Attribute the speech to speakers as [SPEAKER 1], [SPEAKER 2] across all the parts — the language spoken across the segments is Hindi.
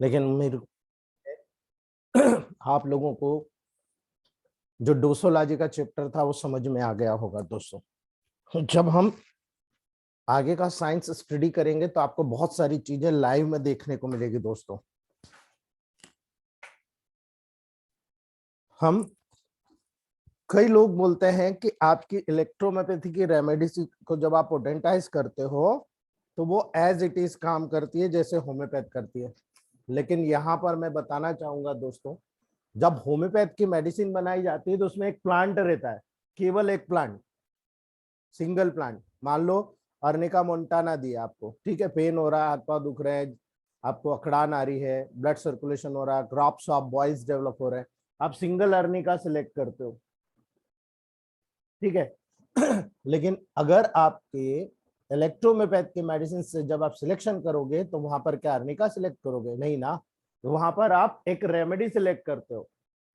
[SPEAKER 1] लेकिन मेरे आप लोगों को जो डोसोलॉजी का चैप्टर था वो समझ में आ गया होगा दोस्तों। जब हम आगे का साइंस स्टडी करेंगे तो आपको बहुत सारी चीजें लाइव में देखने को मिलेगी दोस्तों। हम कई लोग बोलते हैं कि आपकी इलेक्ट्रोमैथी की रेमेडीज को जब आप पोटेंटाइज करते हो तो वो एज इट इज काम करती है जैसे होम्योपैथ करती है। लेकिन यहाँ पर मैं बताना चाहूंगा दोस्तों, जब होम्योपैथ की मेडिसिन बनाई जाती है तो उसमें एक प्लांट रहता है, केवल एक प्लांट, सिंगल प्लांट। मान लो अर्निका मोंटाना दिया आपको, ठीक है, पेन हो रहा है, हाथ पांव दुख रहे हैं, आपको अकड़ान आ रही है, ब्लड सर्कुलेशन हो रहा है, क्रॉप्स ऑफ बॉयज डेवलप हो रहे हैं, आप सिंगल अर्निका सिलेक्ट करते हो, ठीक है। लेकिन अगर आपके इलेक्ट्रोमेपैथ के मेडिसिन से जब आप सिलेक्शन करोगे तो वहां पर क्या अर्निका सिलेक्ट करोगे? नहीं ना, तो वहां पर आप एक रेमेडी सिलेक्ट करते हो।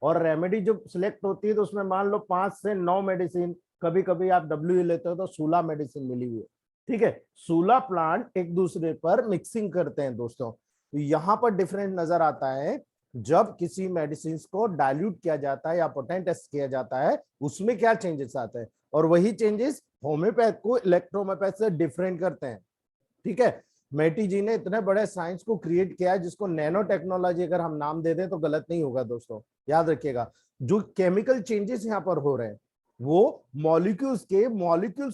[SPEAKER 1] और रेमेडी जो सिलेक्ट होती है तो उसमें मान लो 5 से 9 मेडिसिन, कभी कभी आप डब्ल्यू लेते हो तो 16 मेडिसिन मिली हुई है, ठीक है। 16 प्लांट एक दूसरे पर मिक्सिंग करते हैं दोस्तों। तो यहाँ पर डिफरेंस नजर आता है, जब किसी मेडिसिन को डाइल्यूट किया जाता है या पोटेंटाइज किया जाता है उसमें क्या चेंजेस आते हैं, और वही चेंजेस होम्योपैथ को इलेक्ट्रोमेपैथ से डिफरेंट करते हैं, ठीक है। मेटी जी ने इतने बड़े साइंस को क्रिएट किया है जिसको नैनो टेक्नोलॉजी अगर हम नाम दे दें तो गलत नहीं होगा दोस्तों। याद रखिएगा, जो केमिकल चेंजेस यहाँ पर हो रहे हैं वो मॉलिक्यूल्स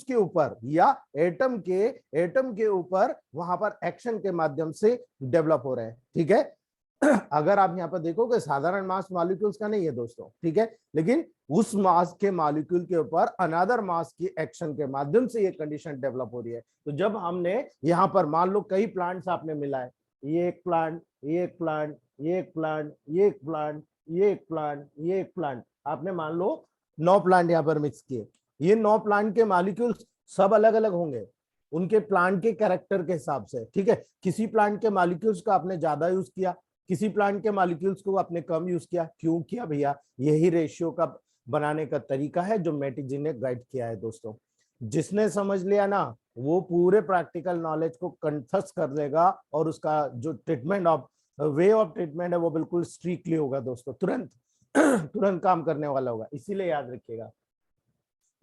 [SPEAKER 1] के ऊपर या एटम के ऊपर वहां पर एक्शन के माध्यम से डेवलप हो रहे हैं, ठीक है। अगर आप यहाँ पर देखोगे साधारण मास मॉलिक्यूल्स का नहीं है दोस्तों, ठीक है, लेकिन उस मास के मॉलिक्यूल के ऊपर अनदर मास की एक्शन के माध्यम से ये कंडीशन डेवलप हो रही है। तो जब हमने यहाँ पर मान लो कई प्लांट्स आपने मिलाए, ये एक प्लांट, ये एक प्लांट, ये एक प्लांट, ये एक प्लांट, ये एक प्लांट, ये एक प्लांट, आपने मान लो 9 प्लांट यहाँ पर मिक्स किए। ये 9 प्लांट के मॉलिक्यूल्स सब अलग अलग होंगे उनके प्लांट के कैरेक्टर के हिसाब से, ठीक है। किसी प्लांट के मॉलिक्यूल्स का आपने ज्यादा यूज किया, किसी प्लांट के मॉलिक्यूल्स को आपने कम यूज किया। क्यों किया भैया? यही रेशियो का बनाने का तरीका है जो मेटी जी ने गाइड किया है दोस्तों। जिसने समझ लिया ना वो पूरे प्रैक्टिकल नॉलेज को कंठस्थ कर लेगा और उसका जो treatment of way of treatment है वो बिल्कुल स्ट्रिक्टली होगा दोस्तों, तुरंत तुरंत काम करने वाला होगा। इसीलिए याद रखिएगा,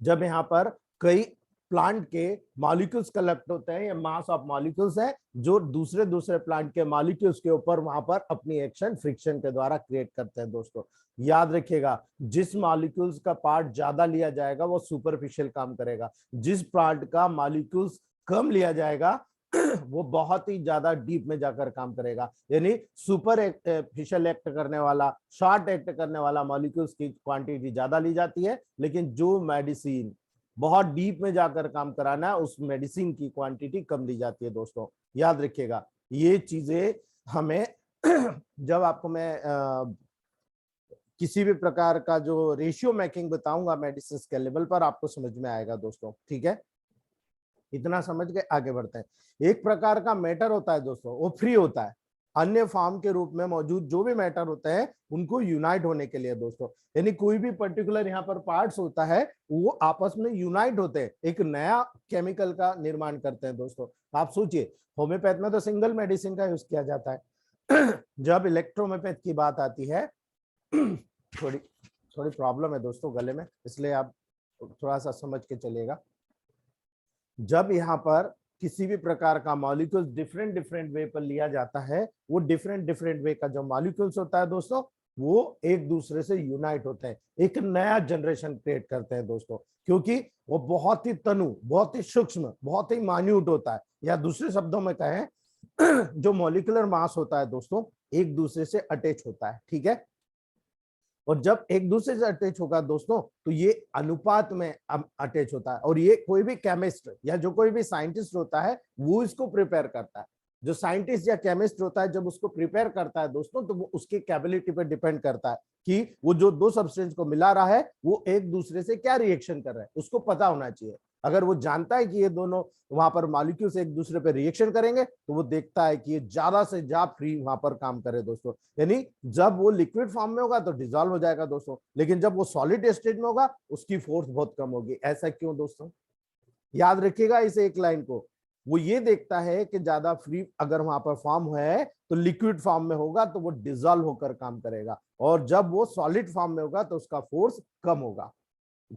[SPEAKER 1] जब यहाँ पर कई प्लांट के मॉलिक्यूल्स कलेक्ट होते हैं, ये मास ऑफ मॉलिक्यूल्स है जो दूसरे दूसरे प्लांट के मॉलिक्यूल्स के ऊपर वहां पर अपनी एक्शन फ्रिक्शन के द्वारा क्रिएट करते हैं दोस्तों। याद रखिएगा, जिस मॉलिक्यूल्स का पार्ट ज्यादा लिया जाएगा वो सुपरफिशियल काम करेगा, जिस प्लांट का मॉलिक्यूल्स कम लिया जाएगा वो बहुत ही ज्यादा डीप में जाकर काम करेगा। यानी सुपर फिशियल एक्ट करने वाला, शॉर्ट एक्ट करने वाला मॉलिक्यूल्स की क्वांटिटी ज्यादा ली जाती है, लेकिन जो मेडिसिन बहुत डीप में जाकर काम कराना है उस मेडिसिन की क्वांटिटी कम ली जाती है दोस्तों। याद रखिएगा ये चीजें हमें जब आपको मैं किसी भी प्रकार का जो रेशियो मेकिंग बताऊंगा मेडिसिन के लेवल पर आपको समझ में आएगा दोस्तों, ठीक है। इतना समझ के आगे बढ़ते हैं। एक प्रकार का मैटर होता है दोस्तों वो फ्री होता है, अन्य फॉर्म के रूप में मौजूद जो भी मैटर होते हैं उनको यूनाइट होने के लिए दोस्तों, यानी कोई भी पर्टिकुलर यहाँ पर पार्ट्स होता है वो आपस में यूनाइट होते हैं, एक नया केमिकल का निर्माण करते हैं दोस्तों। आप सोचिए, होम्योपैथ में तो सिंगल मेडिसिन का यूज किया जाता है। जब इलेक्ट्रोहोम्योपैथ की बात आती है थोड़ी थोड़ी प्रॉब्लम है दोस्तों गले में, इसलिए आप थोड़ा सा समझ के चलिएगा। जब यहाँ पर किसी भी प्रकार का मॉलिक्यूल्स डिफरेंट डिफरेंट वे पर लिया जाता है, वो डिफरेंट डिफरेंट वे का जो मॉलिक्यूल्स होता है दोस्तों वो एक दूसरे से यूनाइट होते हैं, एक नया जनरेशन क्रिएट करते हैं दोस्तों, क्योंकि वो बहुत ही तनु, बहुत ही सूक्ष्म, बहुत ही मान्यूट होता है। या दूसरे शब्दों में कहें जो मॉलिक्यूलर मास होता है दोस्तों एक दूसरे से अटैच होता है, ठीक है। और जब एक दूसरे से अटैच होगा दोस्तों तो ये अनुपात में अटैच होता है, और ये कोई भी केमिस्ट या जो कोई भी साइंटिस्ट होता है वो इसको प्रिपेयर करता है। जो साइंटिस्ट या केमिस्ट होता है जब उसको प्रिपेयर करता है दोस्तों तो वो उसकी कैपेबिलिटी पर डिपेंड करता है कि वो जो दो सब्सटेंस को मिला रहा है वो एक दूसरे से क्या रिएक्शन कर रहा है, उसको पता होना चाहिए। अगर वो जानता है कि ये दोनों वहां पर मॉलिक्यूल्स एक दूसरे पे रिएक्शन करेंगे तो वो देखता है कि ये ज्यादा से ज्यादा फ्री वहां पर काम करे दोस्तों। यानी जब वो लिक्विड फॉर्म में होगा तो डिसॉल्व हो जाएगा दोस्तों, लेकिन जब वो सॉलिड स्टेट में होगा उसकी फोर्स बहुत कम होगी। ऐसा क्यों दोस्तों? याद रखिएगा इस एक लाइन को, वो ये देखता है कि ज्यादा फ्री अगर वहां पर फॉर्म है तो लिक्विड फॉर्म में होगा तो वो डिसॉल्व होकर काम करेगा, और जब वो सॉलिड फॉर्म में होगा तो उसका फोर्स कम होगा।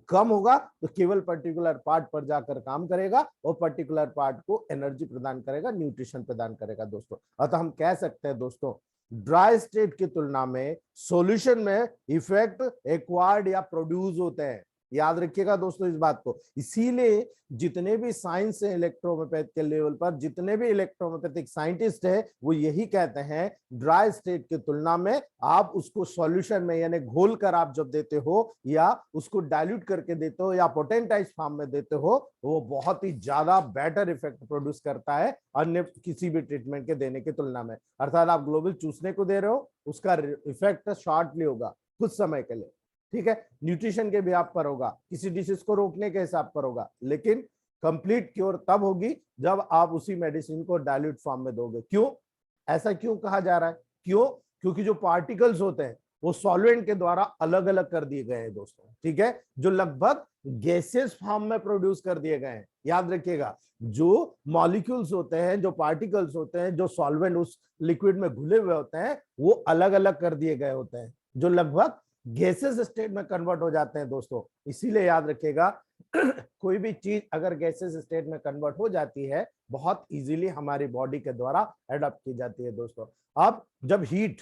[SPEAKER 1] कम होगा तो केवल पर्टिकुलर पार्ट पर जाकर काम करेगा और पर्टिकुलर पार्ट को एनर्जी प्रदान करेगा, न्यूट्रिशन प्रदान करेगा दोस्तों। अतः हम कह सकते हैं दोस्तों, ड्राई स्टेट की तुलना में सॉल्यूशन में इफेक्ट एक्वायर्ड या प्रोड्यूस होते हैं। याद रखिएगा दोस्तों इस बात को। इसीलिए जितने भी साइंस है इलेक्ट्रोमैथ के लेवल पर, जितने भी इलेक्ट्रोमैथेटिक साइंटिस्ट है, वो यही कहते हैं ड्राई स्टेट की तुलना में आप उसको सॉल्यूशन में यानी घोल कर आप जब देते हो या उसको डाइल्यूट करके देते हो या पोटेंटाइज फॉर्म में देते हो, वो बहुत ही ज्यादा बेटर इफेक्ट प्रोड्यूस करता है अन्य किसी भी ट्रीटमेंट के देने की तुलना में। अर्थात आप ग्लोबल चूसने को दे रहे हो, उसका इफेक्ट शॉर्टली होगा, कुछ समय के लिए, ठीक है, न्यूट्रिशन के भी आप पर होगा, किसी डिसीज को रोकने के हिसाब पर होगा, लेकिन कंप्लीट क्योर तब होगी जब आप उसी मेडिसिन को डाइल्यूट फॉर्म में दोगे। क्यों ऐसा क्यों कहा जा रहा है? क्यों? क्योंकि जो पार्टिकल्स होते हैं वो सॉल्वेंट के द्वारा अलग अलग कर दिए गए हैं दोस्तों, ठीक है, जो लगभग गैसेस फॉर्म में प्रोड्यूस कर दिए गए हैं। याद रखिएगा, जो मॉलिक्यूल्स होते हैं, जो पार्टिकल्स होते हैं, जो सॉल्वेंट उस लिक्विड में घुले हुए होते हैं, वो अलग अलग कर दिए गए होते हैं, जो लगभग गैसेस स्टेट में कन्वर्ट हो जाते हैं दोस्तों। इसीलिए याद रखिएगा कोई भी चीज अगर गैसेस स्टेट में कन्वर्ट हो जाती है, बहुत इजीली हमारी बॉडी के द्वारा एडॉप्ट की जाती है दोस्तों। अब जब हीट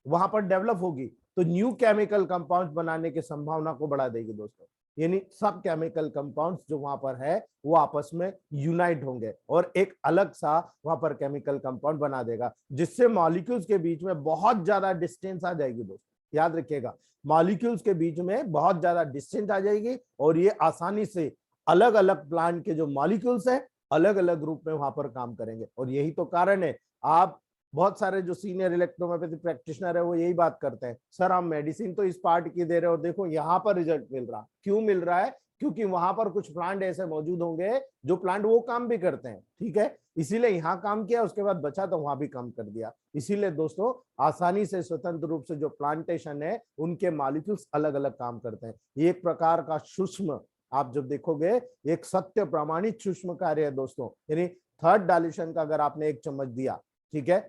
[SPEAKER 1] वहां पर डेवलप होगी तो न्यू केमिकल कंपाउंड्स बनाने की संभावना को बढ़ा देगी दोस्तों, यानी सब केमिकल कंपाउंड्स जो वहां पर है वो आपस में यूनाइट होंगे और एक अलग सा वहां पर केमिकल कंपाउंड बना देगा, जिससे मॉलिक्यूल्स के बीच में बहुत ज्यादा डिस्टेंस आ जाएगी दोस्तों। याद रखिएगा, मॉलिक्यूल्स के बीच में बहुत ज्यादा डिस्टेंस आ जाएगी और ये आसानी से अलग अलग प्लांट के जो मॉलिक्यूल्स हैं अलग अलग रूप में वहां पर काम करेंगे। और यही तो कारण है, आप बहुत सारे जो सीनियर इलेक्ट्रोमैथी प्रैक्टिशनर है वो यही बात करते हैं, सर हम मेडिसिन तो इस पार्ट की दे रहे हो, देखो यहाँ पर रिजल्ट मिल रहा। क्यों मिल रहा है? क्योंकि वहां पर कुछ प्लांट ऐसे मौजूद होंगे जो प्लांट वो काम भी करते हैं, ठीक है, इसीलिए यहाँ काम किया, उसके बाद बचा तो वहां भी काम कर दिया। इसीलिए दोस्तों आसानी से स्वतंत्र रूप से जो प्लांटेशन है उनके मॉलिक्यूल्स अलग अलग काम करते हैं। ये एक प्रकार का सूक्ष्म, आप जब देखोगे एक सत्य प्रमाणित सूक्ष्म कार्य है दोस्तों। यानी थर्ड डाइल्यूशन का अगर आपने 1 चम्मच दिया, ठीक है,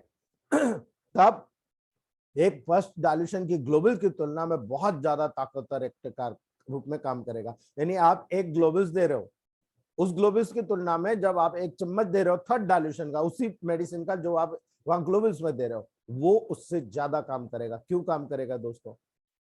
[SPEAKER 1] तब एक फर्स्ट डाइल्यूशन की ग्लोबल की तुलना में बहुत ज्यादा ताकतवर एक रूप में काम करेगा। यानी आप एक ग्लोबल्स दे रहे हो, उस ग्लोबल्स की तुलना में जब आप 1 चम्मच दे रहे हो थर्ड डाइल्यूशन का उसी मेडिसिन का जो आप वहां ग्लोबल्स में दे रहे हो, वो उससे ज्यादा काम करेगा। क्यों काम करेगा दोस्तों?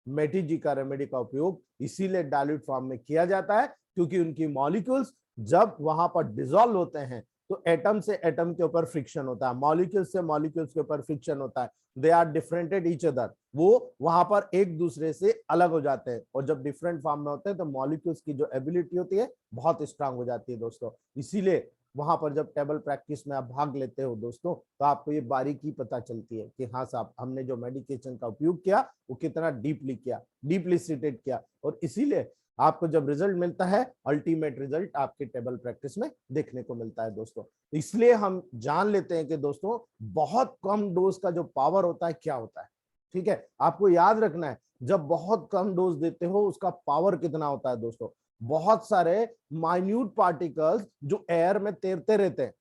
[SPEAKER 1] मेटीजी का रेमेडी का उपयोग इसीलिए डाइल्यूट फॉर्म में किया जाता है क्योंकि उनकी मॉलिक्यूल्स जब वहां पर डिसॉल्व होते हैं तो एटम से एटम के ऊपर फ्रिक्शन होता है, मॉलिक्यूल्स से मॉलिक्यूल्स के ऊपर फ्रिक्शन होता है, दे आर डिफरेंटेड ईच अदर, वो वहां पर एक दूसरे से अलग हो जाते हैं। और जब डिफरेंट फॉर्म में होते हैं तो मॉलिक्यूल्स की जो एबिलिटी होती है बहुत स्ट्रांग हो जाती है दोस्तों। इसीलिए वहां पर जब टेबल प्रैक्टिस में आप भाग लेते हो दोस्तों तो आपको ये बारीकी पता चलती है कि हाँ साहब हमने जो मेडिकेशन का उपयोग किया वो कितना डीपली किया, डीपली सीटेड किया, और इसीलिए आपको जब रिजल्ट मिलता है अल्टीमेट रिजल्ट आपके टेबल प्रैक्टिस में देखने को मिलता है दोस्तों। इसलिए हम जान लेते हैं कि दोस्तों बहुत कम डोज का जो पावर होता है क्या होता है, ठीक है, आपको याद रखना है जब बहुत कम डोज देते हो उसका पावर कितना होता है दोस्तों। बहुत सारे माइन्यूट पार्टिकल्स जो एयर में तैरते रहते हैं,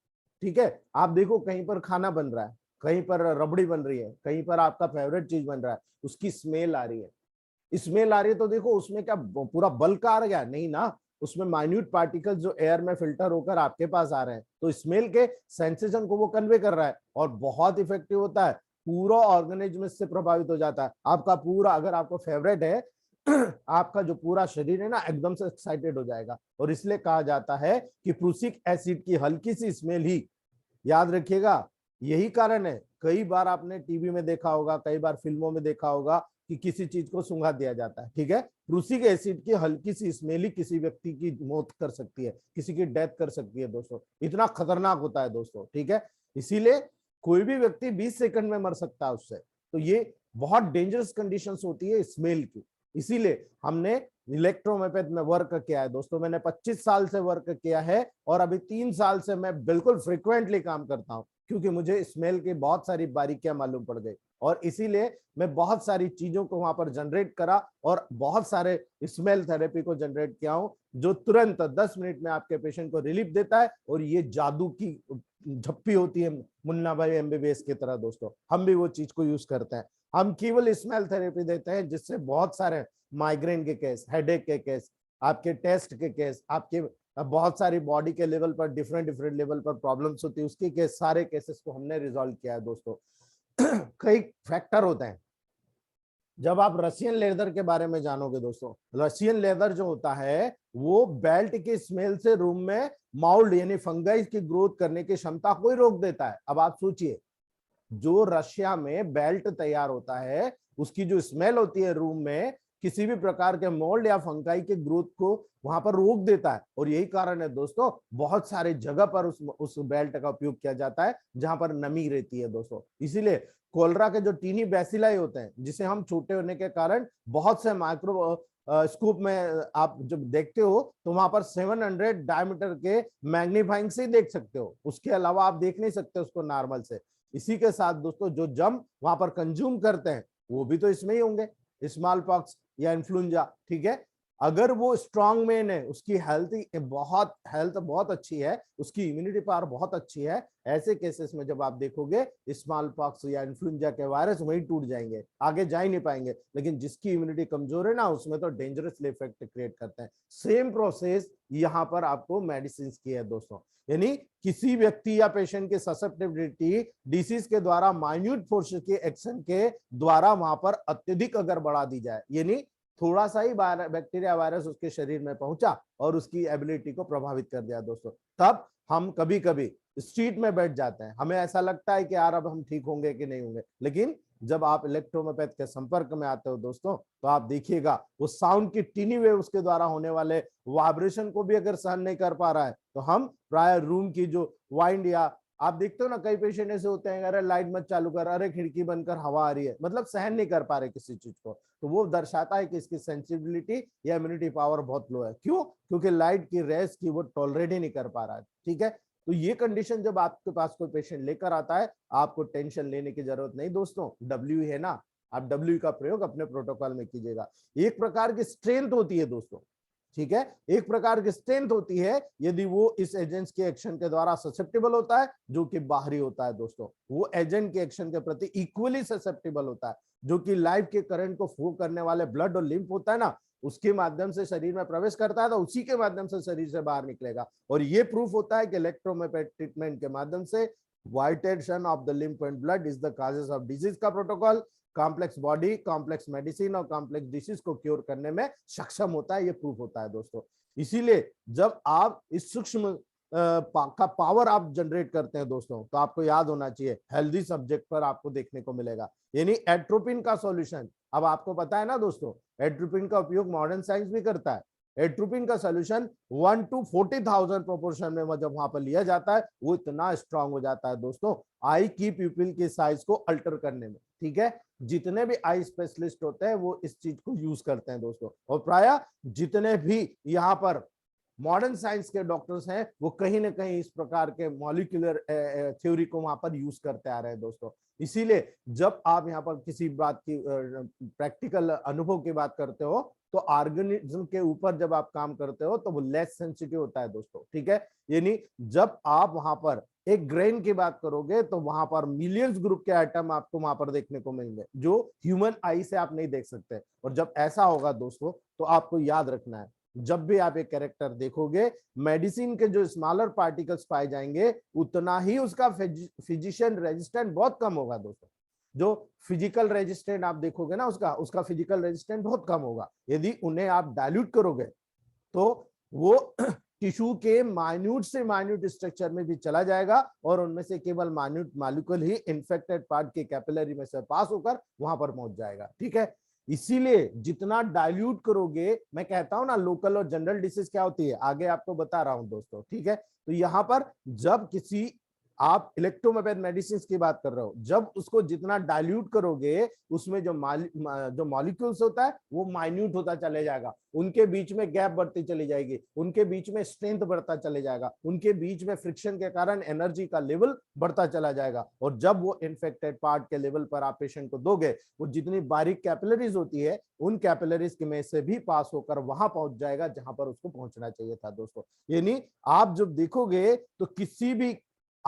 [SPEAKER 1] ठीक है, आप देखो कहीं पर खाना बन रहा है, कहीं पर रबड़ी बन रही है, कहीं पर आपका फेवरेट चीज बन रहा है, उसकी स्मेल आ रही है, स्मेल आ रही है तो देखो उसमें क्या पूरा बल्क आ गया? नहीं ना, उसमें माइन्यूट पार्टिकल्स जो एयर में फिल्टर होकर आपके पास आ रहे हैं, तो स्मेल के सेंसेशन को वो कन्वे कर रहा है और बहुत इफेक्टिव होता है, पूरा ऑर्गेनिज्म इससे प्रभावित हो जाता है। आपका पूरा, अगर आपको फेवरेट है आपका जो पूरा शरीर है ना एकदम से एक्साइटेड हो जाएगा। और इसलिए कहा जाता है कि प्रूसिक एसिड की हल्की सी स्मेल ही, याद रखिएगा, यही कारण है कई बार आपने टीवी में देखा होगा, कई बार फिल्मों में देखा होगा कि किसी चीज को सुंघा दिया जाता है, ठीक है, प्रूसिक एसिड की हल्की सी स्मेल ही किसी व्यक्ति की मौत कर सकती है, किसी की डेथ कर सकती है दोस्तों, इतना खतरनाक होता है दोस्तों, ठीक है। इसीलिए कोई भी व्यक्ति 20 सेकंड में मर सकता है उससे, तो ये बहुत डेंजरस कंडीशंस होती है स्मेल की। इसीलिए हमने इलेक्ट्रोमैथेट में वर्क किया है दोस्तों, मैंने 25 साल से वर्क किया है और अभी 3 साल से मैं बिल्कुल फ्रिक्वेंटली काम करता हूं क्योंकि मुझे स्मेल की बहुत सारी बारीकियां मालूम पड़ गई और इसीलिए मैं बहुत सारी चीजों को वहां पर जनरेट करा और बहुत सारे स्मेल थेरेपी को जनरेट किया हूं जो तुरंत 10 मिनट में आपके पेशेंट को रिलीफ देता है और ये जादू की झप्पी होती है मुन्ना भाई एमबीबीएस की तरह दोस्तों, हम भी वो चीज को यूज करते हैं। हम केवल स्मेल थेरेपी देते हैं जिससे बहुत सारे माइग्रेन के केस, हेडेक के केस, आपके टेस्ट के केस, आपके बहुत सारी बॉडी के लेवल पर डिफरेंट डिफरेंट लेवल पर प्रॉब्लम्स होती है, उसके केस सारे केसेस को हमने रिजॉल्व किया है दोस्तों। कई फैक्टर होते हैं। जब आप रशियन लेदर के बारे में जानोगे दोस्तों, रशियन लेदर जो होता है वो बेल्ट के स्मेल से रूम में माउल्ड यानी फंगाई की ग्रोथ करने की क्षमता को ही रोक देता है। अब आप सोचिए, जो रशिया में बेल्ट तैयार होता है उसकी जो स्मेल होती है रूम में, किसी भी प्रकार के मोल्ड या फंगाई के ग्रोथ को वहां पर रोक देता है। और यही कारण है दोस्तों, बहुत सारे जगह पर उस बेल्ट का उपयोग किया जाता है जहां पर नमी रहती है दोस्तों। इसीलिए कोलरा के जो टीनी बैसिलाई होते हैं, जिसे हम छोटे होने के कारण बहुत से माइक्रो स्कूप में आप जब देखते हो तो वहां पर 700 डायमीटर के मैग्नीफाइंग से ही देख सकते हो, उसके अलावा आप देख नहीं सकते उसको नॉर्मल से। इसी के साथ दोस्तों, जो जम वहां पर कंज्यूम करते हैं वो भी तो इसमें ही होंगे, स्मॉल पॉक्स या इन्फ्लुएंजा, ठीक है। अगर वो स्ट्रांग मैन है, उसकी हेल्थ बहुत अच्छी है, उसकी इम्यूनिटी पावर बहुत अच्छी है, ऐसे केसेस में जब आप देखोगे स्मॉल पॉक्स या इन्फ्लुएंजा के वायरस वहीं टूट जाएंगे, आगे जा ही नहीं पाएंगे। लेकिन जिसकी इम्यूनिटी कमजोर है ना, उसमें तो डेंजरसली इफेक्ट क्रिएट करते हैं। सेम प्रोसेस यहाँ पर आपको मेडिसिन की है दोस्तों, यानी किसी व्यक्ति या पेशेंट की ससेप्टेबिलिटी डिसीज के द्वारा माइन्यूट फोर्सेस के एक्शन के द्वारा वहां पर अत्यधिक अगर बढ़ा दी जाए, यानी थोड़ा सा ही बैक्टीरिया वायरस उसके शरीर में पहुंचा और उसकी एबिलिटी को प्रभावित कर दिया दोस्तों, तब हम कभी कभी स्ट्रीट में बैठ जाते हैं। हमें ऐसा लगता है कि यार अब हम ठीक होंगे कि नहीं होंगे, लेकिन जब आप इलेक्ट्रोमेपैथ के संपर्क में आते हो दोस्तों, तो आप देखिएगा वो साउंड की टीनी वेव उसके द्वारा होने वाले वाइब्रेशन को भी अगर सहन नहीं कर पा रहा है, तो हम प्राय रूम की जो वाइंड, या आप देखते हो ना कई पेशेंट ऐसे होते हैं, अरे लाइट मत चालू कर, अरे खिड़की बंद कर, हवा आ रही है, मतलब सहन नहीं कर पा रहे किसी चीज को। तो वो दर्शाता है कि इसकी सेंसिबिलिटी या इम्यूनिटी पावर बहुत लो है। क्यों? क्योंकि लाइट की रेस की वो टॉलरेट ही नहीं कर पा रहा है, ठीक है। तो ये कंडीशन जब आपके पास कोई पेशेंट लेकर आता है, आपको टेंशन लेने की जरूरत नहीं दोस्तों, डब्ल्यू है ना, आप डब्ल्यू का प्रयोग अपने प्रोटोकॉल में कीजिएगा। एक प्रकार की स्ट्रेंथ होती है दोस्तों, ठीक है, एक प्रकार की स्ट्रेंथ होती है यदि वो इस एजेंट के एक्शन के द्वारा ससेप्टेबल होता है, जो कि बाहरी होता है दोस्तों, वो एजेंट के एक्शन के प्रति इक्वली ससेप्टेबल होता है, जो कि लाइफ के करंट को फ्लो करने वाले ब्लड और लिम्फ होता है ना, उसके माध्यम से शरीर में प्रवेश करता है, तो उसी के माध्यम से शरीर से बाहर निकलेगा। और ये प्रूफ होता है कि इलेक्ट्रोमेपैथ ट्रीटमेंट के माध्यम से vitiation of the lymph and blood is the causes of disease का protocol complex body, complex medicine और कॉम्प्लेक्स डिसीज को क्योर करने में सक्षम होता है, ये प्रूफ होता है दोस्तों। इसीलिए जब आप इस सूक्ष्म का पावर आप जनरेट करते हैं दोस्तों, तो आपको याद होना चाहिए हेल्दी सब्जेक्ट पर आपको देखने को मिलेगा, यानी एट्रोपिन का सॉल्यूशन। अब आपको पता है ना दोस्तों, एट्रोपिन का उपयोग मॉडर्न साइंस भी करता है। एट्रोपिन का सॉल्यूशन 1 to 40,000 प्रोपोर्शन में जब वहां पर लिया जाता है, वो इतना स्ट्रांग हो जाता है दोस्तों आई की प्यूपिल की साइज को अल्टर करने में, ठीक है। जितने भी आई स्पेशलिस्ट होते हैं वो इस चीज को यूज करते हैं दोस्तों, और प्राय जितने भी यहाँ पर मॉडर्न साइंस के डॉक्टर्स हैं वो कहीं ना कहीं इस प्रकार के मॉलिक्यूलर थ्योरी को वहां पर यूज करते आ रहे हैं दोस्तों। इसीलिए जब आप यहाँ पर किसी बात की प्रैक्टिकल अनुभव की बात करते हो, तो ऑर्गेनिज्म के ऊपर जब आप काम करते हो तो वो लेस सेंसिटिव होता है दोस्तों, ठीक है। यानी जब आप वहां पर एक ग्रेन की बात करोगे तो वहां पर मिलियंस ग्रुप के आइटम आपको वहां पर देखने को मिलेंगे, जो ह्यूमन आई से आप नहीं देख सकते। और जब ऐसा होगा दोस्तों, तो आपको याद रखना है, जब भी आप एक कैरेक्टर देखोगे, मेडिसिन के जो स्मॉलर पार्टिकल्स पाए जाएंगे, उतना ही उसका फिजिशियन रेजिस्टेंट बहुत कम होगा दोस्तों। जो फिजिकल रेजिस्टेंट आप देखोगे ना, उसका फिजिकल रेजिस्टेंट बहुत कम होगा। यदि उन्हें आप डाइल्यूट करोगे तो वो टिश्यू के माइन्यूट से माइन्यूट स्ट्रक्चर में भी चला जाएगा, और उनमें से केवल माइन्यूट मॉलिक्यूल ही इन्फेक्टेड पार्ट के कैपिलरी में से पास होकर वहां पर पहुंच जाएगा, ठीक है। इसीलिए जितना डाइल्यूट करोगे, मैं कहता हूं ना लोकल और जनरल डिसीज क्या होती है, आगे आपको बता रहा हूं दोस्तों, ठीक है। तो यहां पर जब किसी आप इलेक्ट्रोमेपैथ मेडिसिन की बात कर रहे हो, जब उसको जितना डाइल्यूट करोगे, उसमें जो मॉलिक्यूल्स होता है वो माइन्यूट होता चले जाएगा, उनके बीच में गैप बढ़ती चली जाएगी, उनके बीच में स्ट्रेंथ बढ़ता चले जाएगा, उनके बीच में फ्रिक्शन के कारण एनर्जी का लेवल बढ़ता चला जाएगा। और जब वो इन्फेक्टेड पार्ट के लेवल पर आप पेशेंट को दोगे, वो जितनी बारीक कैपिलरीज होती है, उन कैपिलरीज में से भी पास होकर वहां पहुंच जाएगा जहां पर उसको पहुंचना चाहिए था दोस्तों। यानी आप जब देखोगे तो किसी भी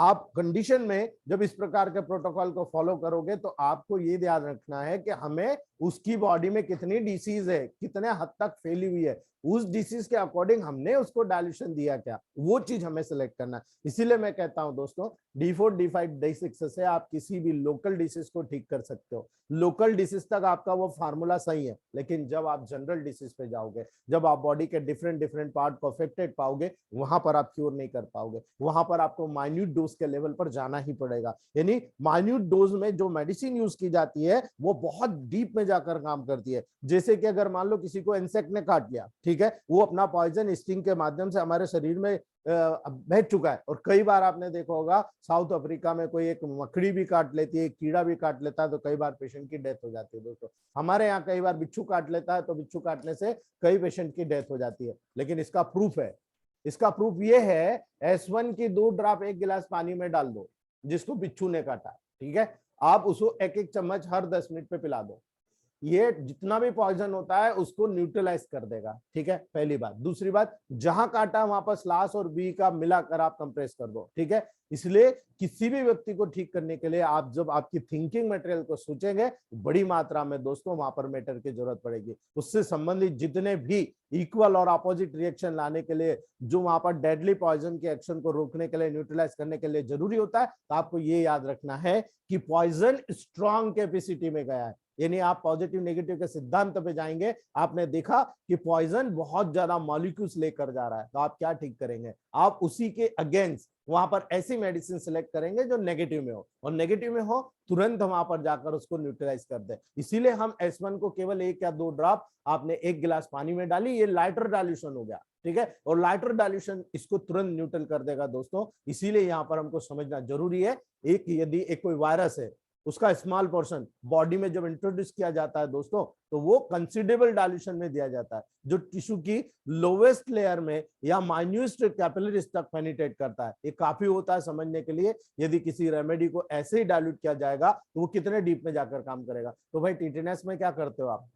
[SPEAKER 1] आप कंडीशन में जब इस प्रकार के प्रोटोकॉल को फॉलो करोगे तो आपको ये ध्यान रखना है कि हमें उसकी बॉडी में कितनी डिसीज है, कितने हद तक फैली हुई है, उस डिसीज के अकॉर्डिंग हमने उसको डायल्यूशन दिया क्या, वो चीज हमें सिलेक्ट करना है। इसीलिए मैं कहता हूं दोस्तों, D4, D5, D6 से आप किसी भी लोकल डिसीज को ठीक कर सकते हो। लोकल डिसीज तक आपका वो फार्मूला सही है, लेकिन जब आप जनरल डिसीज पे जाओगे, जब आप बॉडी के डिफरेंट डिफरेंट पार्ट को अफेक्टेड पाओगे, वहां पर आप क्योर नहीं कर पाओगे। वहां पर आपको माइन्यूट डोज के लेवल पर जाना ही पड़ेगा। यानी माइन्यूट डोज में जो मेडिसिन यूज की जाती है वो बहुत डीप में जाकर काम करती है। जैसे कि अगर मान लो किसी को इंसेक्ट ने काट लिया, ठीक है, वो अपना पॉइजन स्टिंग के माध्यम से हमारे शरीर में बैठ चुका है। और कई बार आपने देखा होगा साउथ अफ्रीका में कोई एक मकड़ी भी काट लेती है, कीड़ा भी काट लेता है, तो कई बार पेशेंट की डेथ हो जाती है दोस्तों। हमारे यहाँ कई बार बिच्छू काट लेता है, तो बिच्छू काटने से कई पेशेंट की डेथ हो जाती है। लेकिन इसका प्रूफ है, इसका प्रूफ ये है, S1 की 2 ड्रॉप 1 गिलास पानी में डाल दो, जिसको बिच्छू ने काटा, ठीक है, आप उसको 1-1 चम्मच हर 10 मिनट पे पिला दो, ये जितना भी पॉइजन होता है उसको न्यूट्रलाइज कर देगा। ठीक है, पहली बात। दूसरी बात, जहां काटा वहां पर स्लास और बी का मिलाकर आप कंप्रेस कर दो। ठीक है, इसलिए किसी भी व्यक्ति को ठीक करने के लिए आप जब आपकी थिंकिंग मटेरियल को सोचेंगे, बड़ी मात्रा में दोस्तों वहां पर मैटर की जरूरत पड़ेगी। उससे संबंधित जितने भी इक्वल और अपोजिट रिएक्शन लाने के लिए, जो वहां पर डेडली पॉइजन के एक्शन को रोकने के लिए, न्यूट्रलाइज करने के लिए जरूरी होता है, तो आपको ये याद रखना है कि पॉइजन स्ट्रॉन्ग कैपेसिटी में गया है। यानी आप पॉजिटिव नेगेटिव के सिद्धांत पे जाएंगे, आपने देखा कि पॉइजन बहुत ज्यादा मॉलिक्यूल्स लेकर जा रहा है, तो आप क्या ठीक करेंगे, आप उसी के अगेंस्ट वहां पर ऐसी मेडिसिन सिलेक्ट करेंगे जो नेगेटिव में हो, और नेगेटिव में हो तुरंत वहां पर जाकर उसको न्यूट्रलाइज कर दे। इसीलिए हम S1 को केवल 1 या 2 ड्रॉप आपने 1 गिलास पानी में डाली, ये लाइटर डाइल्यूशन हो गया। ठीक है, और लाइटर डाइल्यूशन इसको तुरंत न्यूट्रल कर देगा दोस्तों। इसीलिए यहां पर हमको समझना जरूरी है, एक यदि एक कोई वायरस है, उसका स्मॉल पोर्शन बॉडी में जब इंट्रोड्यूस किया जाता है दोस्तों, तो वो कंसिडरेबल डाइल्यूशन में दिया जाता है, जो टिश्यू की लोवेस्ट लेयर में या माइन्यूट कैपिलरीज तक पेनिट्रेट करता है। ये काफी होता है समझने के लिए। यदि किसी रेमेडी को ऐसे ही डाइल्यूट किया जाएगा तो वो कितने डीप में जाकर काम करेगा। तो भाई टिटेनस में क्या करते हो आप,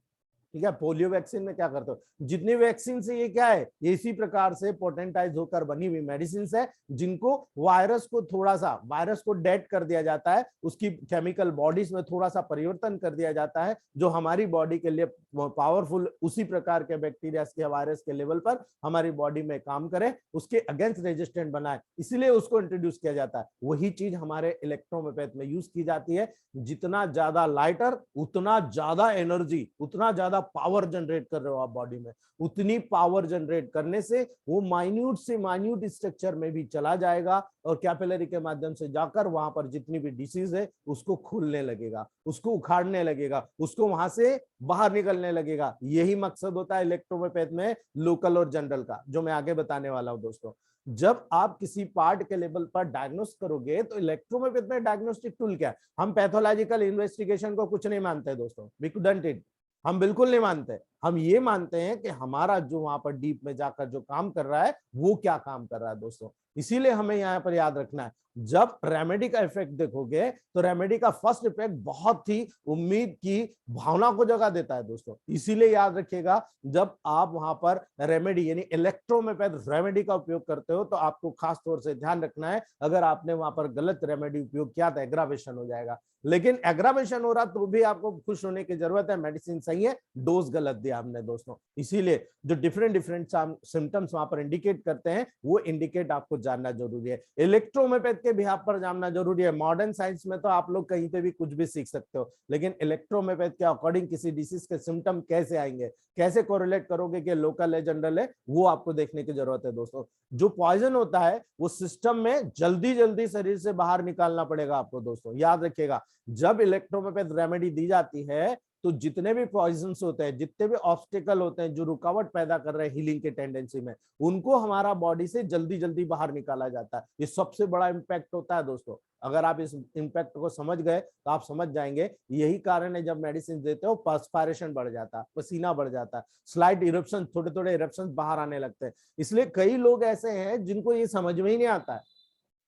[SPEAKER 1] ठीक है, पोलियो वैक्सीन में क्या करते हो, जितनी वैक्सीन से ये क्या है, ये इसी प्रकार से पोटेंटाइज होकर बनी हुई मेडिसिन है, जिनको वायरस को थोड़ा सा, वायरस को डेड कर दिया जाता है, उसकी केमिकल बॉडीज में थोड़ा सा परिवर्तन कर दिया जाता है, जो हमारी बॉडी के लिए पावरफुल उसी प्रकार के बैक्टीरिया के वायरस के लेवल पर हमारी बॉडी में काम करे, उसके अगेंस्ट रेजिस्टेंट बनाए, इसीलिए उसको इंट्रोड्यूस किया जाता है। वही चीज हमारे इलेक्ट्रोमेपैथ में यूज की जाती है। जितना ज्यादा लाइटर, उतना ज्यादा एनर्जी, उतना ज्यादा पावर जनरेट कर रहे हो आप बॉडी में, उतनी पावर जनरेट करने से वो माइन्यूट से माइन्यूट स्ट्रक्चर में भी चला जाएगा, और कैपिलरी के माध्यम से जाकर वहां पर जितनी भी डिसीज है उसको खोलने लगेगा, उसको उखाड़ने लगेगा, उसको वहां से बाहर निकलने लगेगा। यही मकसद होता है इलेक्ट्रोमेपैथ में लोकल और जनरल का, जो मैं आगे बताने वाला हूं दोस्तों। जब आप किसी पार्ट के लेवल पर डायग्नोस करोगे, तो इलेक्ट्रोमेपैथ में डायग्नोस्टिक टूल क्या है, हम पैथोलॉजिकल इन्वेस्टिगेशन को कुछ नहीं मानते दोस्तों, वी कुडंट इट, हम बिल्कुल नहीं मानते। हम ये मानते हैं कि हमारा जो वहां पर डीप में जाकर जो काम कर रहा है वो क्या काम कर रहा है दोस्तों। इसीलिए हमें यहाँ पर याद रखना है, जब रेमेडी का इफेक्ट देखोगे तो रेमेडी का फर्स्ट इफेक्ट बहुत ही उम्मीद की भावना को जगा देता है दोस्तों। इसीलिए याद रखिएगा, जब आप वहां पर रेमेडी यानी इलेक्ट्रोमेपैथ रेमेडी का उपयोग करते हो, तो आपको खास तौर से ध्यान रखना है, अगर आपने वहां पर गलत रेमेडी उपयोग किया तो एग्रावेशन हो जाएगा। लेकिन एग्रावेशन हो रहा तो भी आपको खुश होने की जरूरत है, मेडिसिन सही है, डोज गलत दिया हमने दोस्तों। इसीलिए जो डिफरेंट सिम्टम्स वहां पर इंडिकेट करते हैं, वो इंडिकेट आपको जानना जरूरी है। इलेक्ट्रोमेपैथ के बिहाफ पर जानना जरूरी है। मॉडर्न साइंस में तो आप लोग कहीं पे भी कुछ भी सीख सकते हो, लेकिन इलेक्ट्रोमेपैथ के अकॉर्डिंग किसी डिसीज के सिम्टम कैसे आएंगे, कैसे कोरिलेट करोगे कि लोकल है जनरल है, वो आपको देखने की जरूरत है दोस्तों। जो पॉइजन होता है वो सिस्टम में जल्दी जल्दी शरीर से बाहर निकालना पड़ेगा आपको दोस्तों। याद रखिएगा, जब इलेक्ट्रोमेपैथ रेमेडी दी जाती है, तो जितने भी पॉइजन्स होते हैं, जितने भी ऑब्स्टिकल होते हैं जो रुकावट पैदा कर रहे हैं हीलिंग के टेंडेंसी में, उनको हमारा बॉडी से जल्दी जल्दी बाहर निकाला जाता है। ये सबसे बड़ा इंपैक्ट होता है दोस्तों। अगर आप इस इंपैक्ट को समझ गए तो आप समझ जाएंगे, यही कारण है जब मेडिसिन देते हो पर्सपायरेशन बढ़ जाता है, पसीना बढ़ जाता है, स्लाइट इरप्शन, थोड़े थोड़े इरप्शन बाहर आने लगते हैं। इसलिए कई लोग ऐसे हैं जिनको ये समझ में ही नहीं आता है,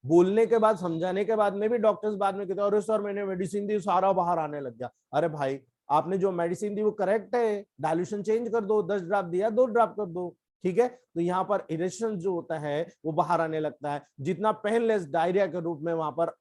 [SPEAKER 1] बोलने के बाद, समझाने के बाद में भी डॉक्टर्स बाद में कहते हैं अरे सर मैंने मेडिसिन दी सारा बाहर आने लग गया। अरे भाई, आपने जो मेडिसिन दी वो करेक्ट है, डाइल्यूशन चेंज कर दो, 10 ड्रॉप दिया 2 ड्रॉप कर दो, ठीक है। तो यहाँ पर इरेशन जो होता है वो बाहर आने लगता है, जितना पेनलेस डायरिया के रूप में वहां पर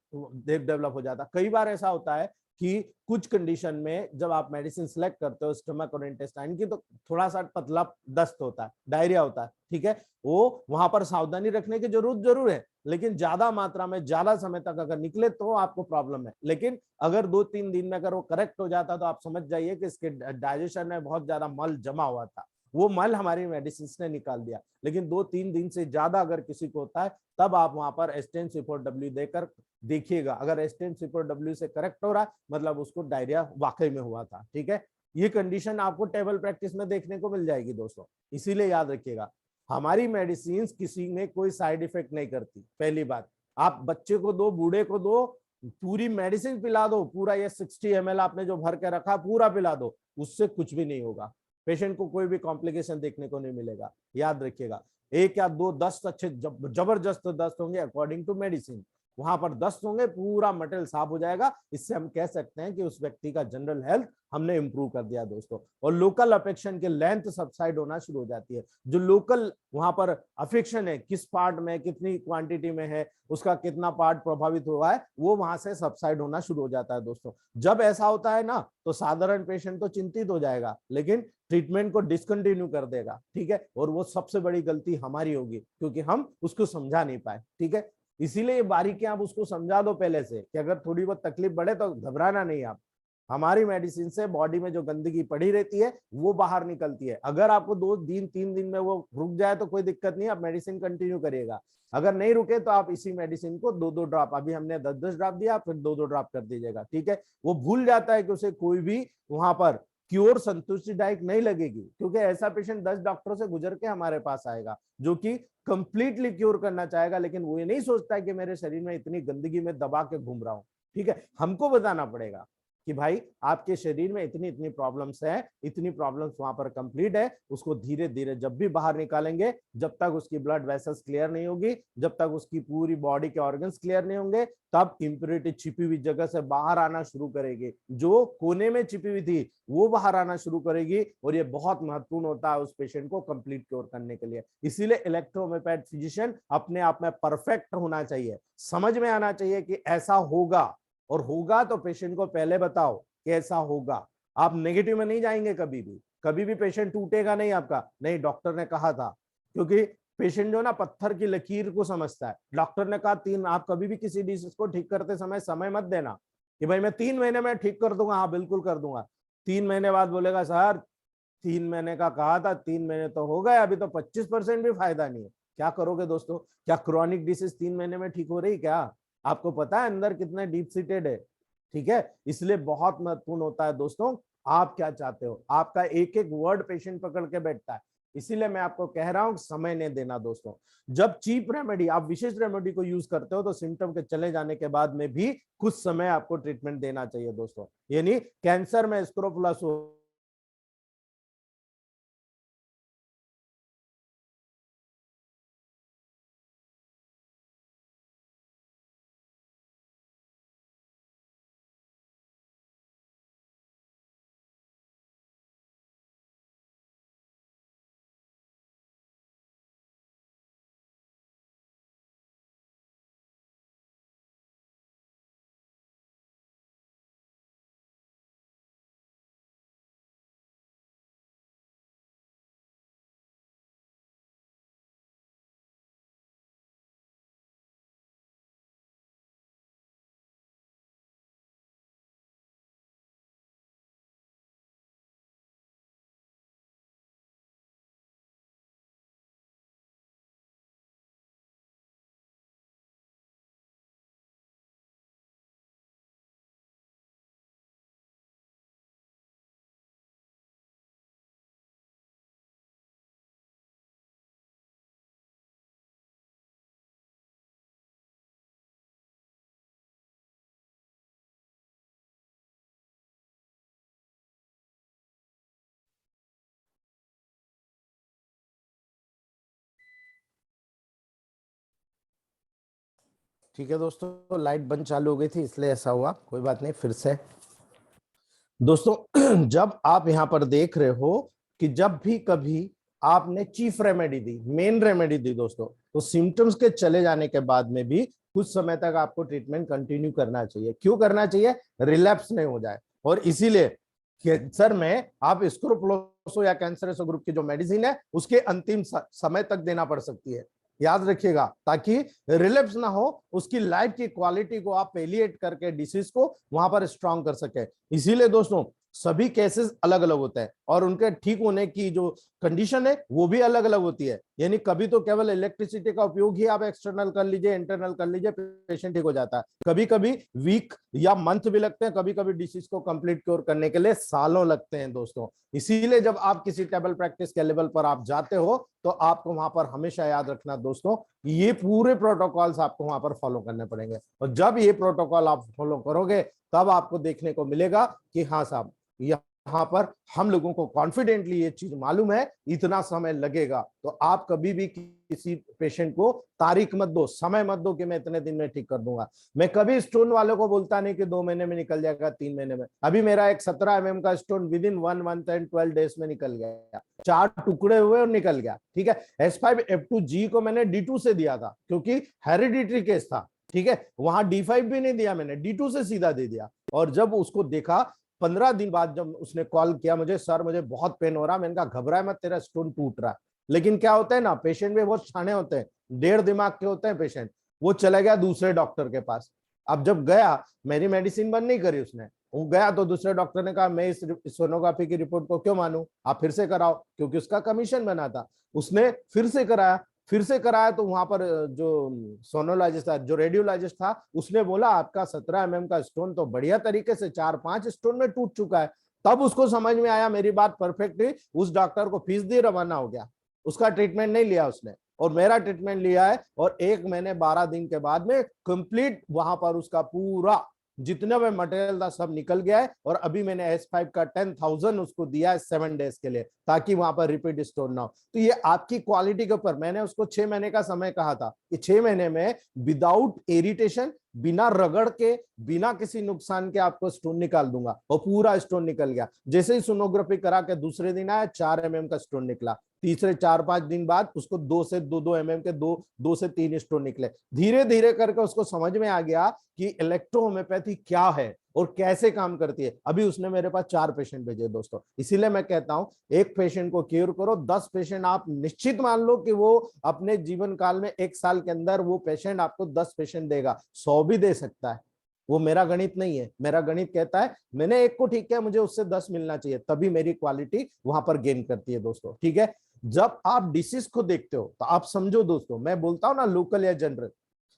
[SPEAKER 1] डेवलप हो जाता है। कई बार ऐसा होता है कि कुछ कंडीशन में जब आप मेडिसिन सेलेक्ट करते हो स्टमक और इंटेस्टाइन की, तो थोड़ा सा पतला दस्त होता है, डायरिया होता है, ठीक है। वो वहां पर सावधानी रखने की जरूरत जरूर है, लेकिन ज्यादा मात्रा में ज्यादा समय तक अगर निकले तो आपको प्रॉब्लम है। लेकिन अगर 2-3 दिन में अगर वो करेक्ट हो जाता तो आप समझ जाइए कि इसके डाइजेशन में बहुत ज्यादा मल जमा हुआ था, वो मल हमारी मेडिसिन ने निकाल दिया। लेकिन 2-3 दिन से ज्यादा अगर किसी को होता है, तब आप वहां पर H10C4W देकर देखिएगा। अगर H10C4W से करेक्ट हो रहा है, मतलब उसको डायरिया वाकई में हुआ था, ठीक है। ये कंडीशन आपको टेबल प्रैक्टिस में देखने को मिल जाएगी दोस्तों। इसीलिए याद रखिएगा, हमारी मेडिसिन किसी में कोई साइड इफेक्ट नहीं करती। पहली बात, आप बच्चे को दो, बूढ़े को दो, पूरी मेडिसिन पिला दो, पूरा ये 60 ml आपने जो भर के रखा पूरा पिला दो, उससे कुछ भी नहीं होगा। पेशेंट को कोई भी कॉम्प्लिकेशन देखने को नहीं मिलेगा। याद रखिएगा, 1 या 2 दस्त अच्छे जबरदस्त दस्त होंगे अकॉर्डिंग टू मेडिसिन, वहां पर दस्त होंगे, पूरा मटेरियल साफ हो जाएगा। इससे हम कह सकते हैं कि उस व्यक्ति का जनरल हेल्थ हमने इंप्रूव कर दिया दोस्तों। और लोकल अफेक्शन के लेंथ सबसाइड होना शुरू हो जाती है। जो लोकल वहां पर अफेक्शन है, किस पार्ट में कितनी क्वांटिटी में है, उसका कितना पार्ट प्रभावित हुआ है, वो वहां से सबसाइड होना शुरू हो जाता है दोस्तों। जब ऐसा होता है ना, तो साधारण पेशेंट तो चिंतित हो जाएगा, लेकिन ट्रीटमेंट को डिसकंटिन्यू कर देगा, ठीक है। और वो सबसे बड़ी गलती हमारी होगी, क्योंकि हम उसको समझा नहीं पाए, ठीक है। इसीलिए ये बारीकियां आप उसको समझा दो पहले से, कि अगर थोड़ी बहुत तकलीफ बढ़े तो घबराना नहीं। आप हमारी मेडिसिन से बॉडी में जो गंदगी पड़ी रहती है वो बाहर निकलती है। अगर आपको 2-3 दिन में वो रुक जाए तो कोई दिक्कत नहीं, आप मेडिसिन कंटिन्यू करिएगा। अगर नहीं रुके तो आप इसी मेडिसिन को 2-2 ड्रॉप, अभी हमने 10-10 ड्रॉप दिया, फिर 2-2 ड्रॉप कर दीजिएगा, ठीक है। वो भूल जाता है कि उसे कोई भी वहां पर क्योर संतुष्टिदायक नहीं लगेगी, क्योंकि ऐसा पेशेंट 10 डॉक्टरों से गुजर के हमारे पास आएगा जो कि कंप्लीटली क्योर करना चाहेगा, लेकिन वो ये नहीं सोचता है कि मेरे शरीर में इतनी गंदगी में दबा के घूम रहा हूं, ठीक है। हमको बताना पड़ेगा कि भाई आपके शरीर में इतनी इतनी प्रॉब्लम्स है, इतनी प्रॉब्लम्स वहां पर कंप्लीट है। उसको धीरे धीरे जब भी बाहर निकालेंगे, जब तक उसकी ब्लड वेसल्स क्लियर नहीं होगी, जब तक उसकी पूरी बॉडी के ऑर्गन्स क्लियर नहीं होंगे, तब इंप्योरिटी छिपी हुई जगह से बाहर आना शुरू करेगी। जो कोने में छिपी हुई थी वो बाहर आना शुरू करेगी, और ये बहुत महत्वपूर्ण होता है उस पेशेंट को कंप्लीट क्योर करने के लिए। इसीलिए इलेक्ट्रोहोम्योपैथ फिजिशियन अपने आप में परफेक्ट होना चाहिए, समझ में आना चाहिए कि ऐसा होगा, और होगा तो पेशेंट को पहले बताओ कि ऐसा होगा। आप नेगेटिव में नहीं जाएंगे कभी भी, कभी भी पेशेंट टूटेगा नहीं आपका, नहीं डॉक्टर ने कहा था। क्योंकि पेशेंट जो ना पत्थर की लकीर को समझता है। डॉक्टर ने कहा 3, आप कभी भी किसी डिसीज को ठीक करते समय मत देना कि भाई मैं 3 महीने में ठीक कर दूंगा, हाँ बिल्कुल कर दूंगा। 3 महीने बाद बोलेगा सर 3 महीने का कहा था, 3 महीने तो हो गए, अभी तो 25% भी फायदा नहीं है। क्या करोगे दोस्तों? क्या क्रॉनिक डिसीज 3 महीने में ठीक हो रही क्या? आपको पता है अंदर कितने डीप सीटेड है, ठीक है। इसलिए बहुत महत्वपूर्ण होता है दोस्तों, आप क्या चाहते हो। आपका एक एक वर्ड पेशेंट पकड़ के बैठता है। इसीलिए मैं आपको कह रहा हूं समय नहीं देना दोस्तों। जब चीप रेमेडी, आप विशेष रेमेडी को यूज करते हो, तो सिम्टम के चले जाने के बाद में भी कुछ समय आपको ट्रीटमेंट देना चाहिए दोस्तों। यानी कैंसर में स्क्रोफुला ठीक है दोस्तों, लाइट बंद चालू हो गई थी इसलिए ऐसा हुआ, कोई बात नहीं, फिर से दोस्तों जब आप यहां पर देख रहे हो कि जब भी कभी आपने चीफ रेमेडी दी, मेन रेमेडी दी दोस्तों, तो सिम्टम्स के चले जाने के बाद में भी कुछ समय तक आपको ट्रीटमेंट कंटिन्यू करना चाहिए। क्यों करना चाहिए? रिलैप्स नहीं हो जाए। और इसीलिए कैंसर में आप स्क्रोफलोसो या कैंसरसो ग्रुप की जो मेडिसिन है उसके अंतिम समय तक देना पड़ सकती है, याद रखिएगा, ताकि रिलैप्स ना हो, उसकी लाइफ की क्वालिटी को आप पेलिएट करके डिसीज को वहां पर स्ट्रांग कर सके। इसीलिए दोस्तों सभी केसेस अलग अलग होते हैं और उनके ठीक होने की जो कंडीशन है वो भी अलग अलग होती है। यानी कभी तो केवल इलेक्ट्रिसिटी का उपयोग ही आप एक्सटर्नल कर लीजिए, इंटरनल कर लीजिए, पेशेंट ठीक हो जाता है। कभी कभी वीक या मंथ भी लगते हैं, कभी कभी डिसीज को कंप्लीट क्योर करने के लिए सालों लगते हैं दोस्तों। इसीलिए जब आप किसी टेबल प्रैक्टिस के लेवल पर आप जाते हो तो आपको वहां पर हमेशा याद रखना दोस्तों, ये पूरे प्रोटोकॉल्स आपको वहां पर फॉलो करने पड़ेंगे। और जब ये प्रोटोकॉल आप फॉलो करोगे तब आपको देखने को मिलेगा कि हाँ साहब, यहाँ पर हम लोगों को कॉन्फिडेंटली ये चीज मालूम है, इतना समय लगेगा। तो आप कभी भी किसी पेशेंट को तारीख मत दो, समय मत दो कि मैं इतने दिन में ठीक कर दूंगा। मैं कभी स्टोन वालों को बोलता नहीं कि 2 महीने में निकल जाएगा, 3 महीने में। अभी मेरा एक 17 mm का stone with in 1 month and 12 days में निकल गया, 4 टुकड़े हुए और निकल गया। ठीक है, S5F2G को मैंने D2 से दिया था क्योंकि हेरिडिटरी केस था। ठीक है, वहां D5 भी नहीं दिया मैंने, D2 से सीधा दे दिया। और जब उसको देखा 15 दिन बाद, जब उसने कॉल किया मुझे, सर मुझे बहुत पेन हो रहा, मैंने कहा घबराए मत, तेरा स्टोन टूट रहा है। लेकिन क्या होता है ना, पेशेंट में बहुत छाने होते हैं, 1.5 दिमाग के होते हैं पेशेंट। वो चला गया दूसरे डॉक्टर के पास। अब जब गया, मेरी मेडिसिन बंद नहीं करी उसने, वो गया तो दूसरे डॉक्टर ने कहा मैं इस सोनोग्राफी की रिपोर्ट को क्यों मानूं, आप फिर से कराओ, क्योंकि उसका कमीशन बना था। उसने फिर से कराया तो वहां पर जो सोनोलॉजिस्ट था, जो रेडियोलॉजिस्ट था, उसने बोला आपका 17 mm का स्टोन तो बढ़िया तरीके से 4-5 स्टोन में टूट चुका है। तब उसको समझ में आया मेरी बात परफेक्ट हुई, उस डॉक्टर को फीस दी, रवाना हो गया। उसका ट्रीटमेंट नहीं लिया उसने, और मेरा ट्रीटमेंट लिया है। और 1 महीने 12 दिन के बाद में कंप्लीट वहां पर उसका पूरा जितना भी मटेरियल था सब निकल गया है। और अभी मैंने S5 का 10,000 उसको दिया है 7 डेज के लिए, ताकि वहां पर रिपीट स्टोन ना हो। तो ये आपकी क्वालिटी के ऊपर, मैंने उसको 6 महीने का समय कहा था कि 6 महीने में विदाउट इरिटेशन, बिना रगड़ के, बिना किसी नुकसान के आपको स्टोन निकाल दूंगा। और पूरा स्टोन निकल गया। जैसे ही सोनोग्राफी करा के दूसरे दिन आया, 4 mm का स्टोन निकला। तीसरे 4-5 दिन बाद उसको 2 से 2 mm के 2 से 3 स्टोन निकले। धीरे धीरे करके उसको समझ में आ गया कि इलेक्ट्रोहोम्योपैथी क्या है और कैसे काम करती है। अभी उसने मेरे पास 4 पेशेंट भेजे दोस्तों। इसीलिए मैं कहता हूं, एक पेशेंट को क्योर करो, 10 पेशेंट आप निश्चित मान लो कि वो अपने जीवन काल में 1 साल के अंदर वो पेशेंट आपको 10 पेशेंट देगा, 100 भी दे सकता है। वो मेरा गणित नहीं है। मेरा गणित कहता है मैंने एक को ठीक किया, मुझे उससे 10 मिलना चाहिए, तभी मेरी क्वालिटी वहां पर गेन करती है दोस्तों। ठीक है, जब आप डिसीज को देखते हो तो आप समझो दोस्तों, मैं बोलता हूं ना लोकल या जनरल,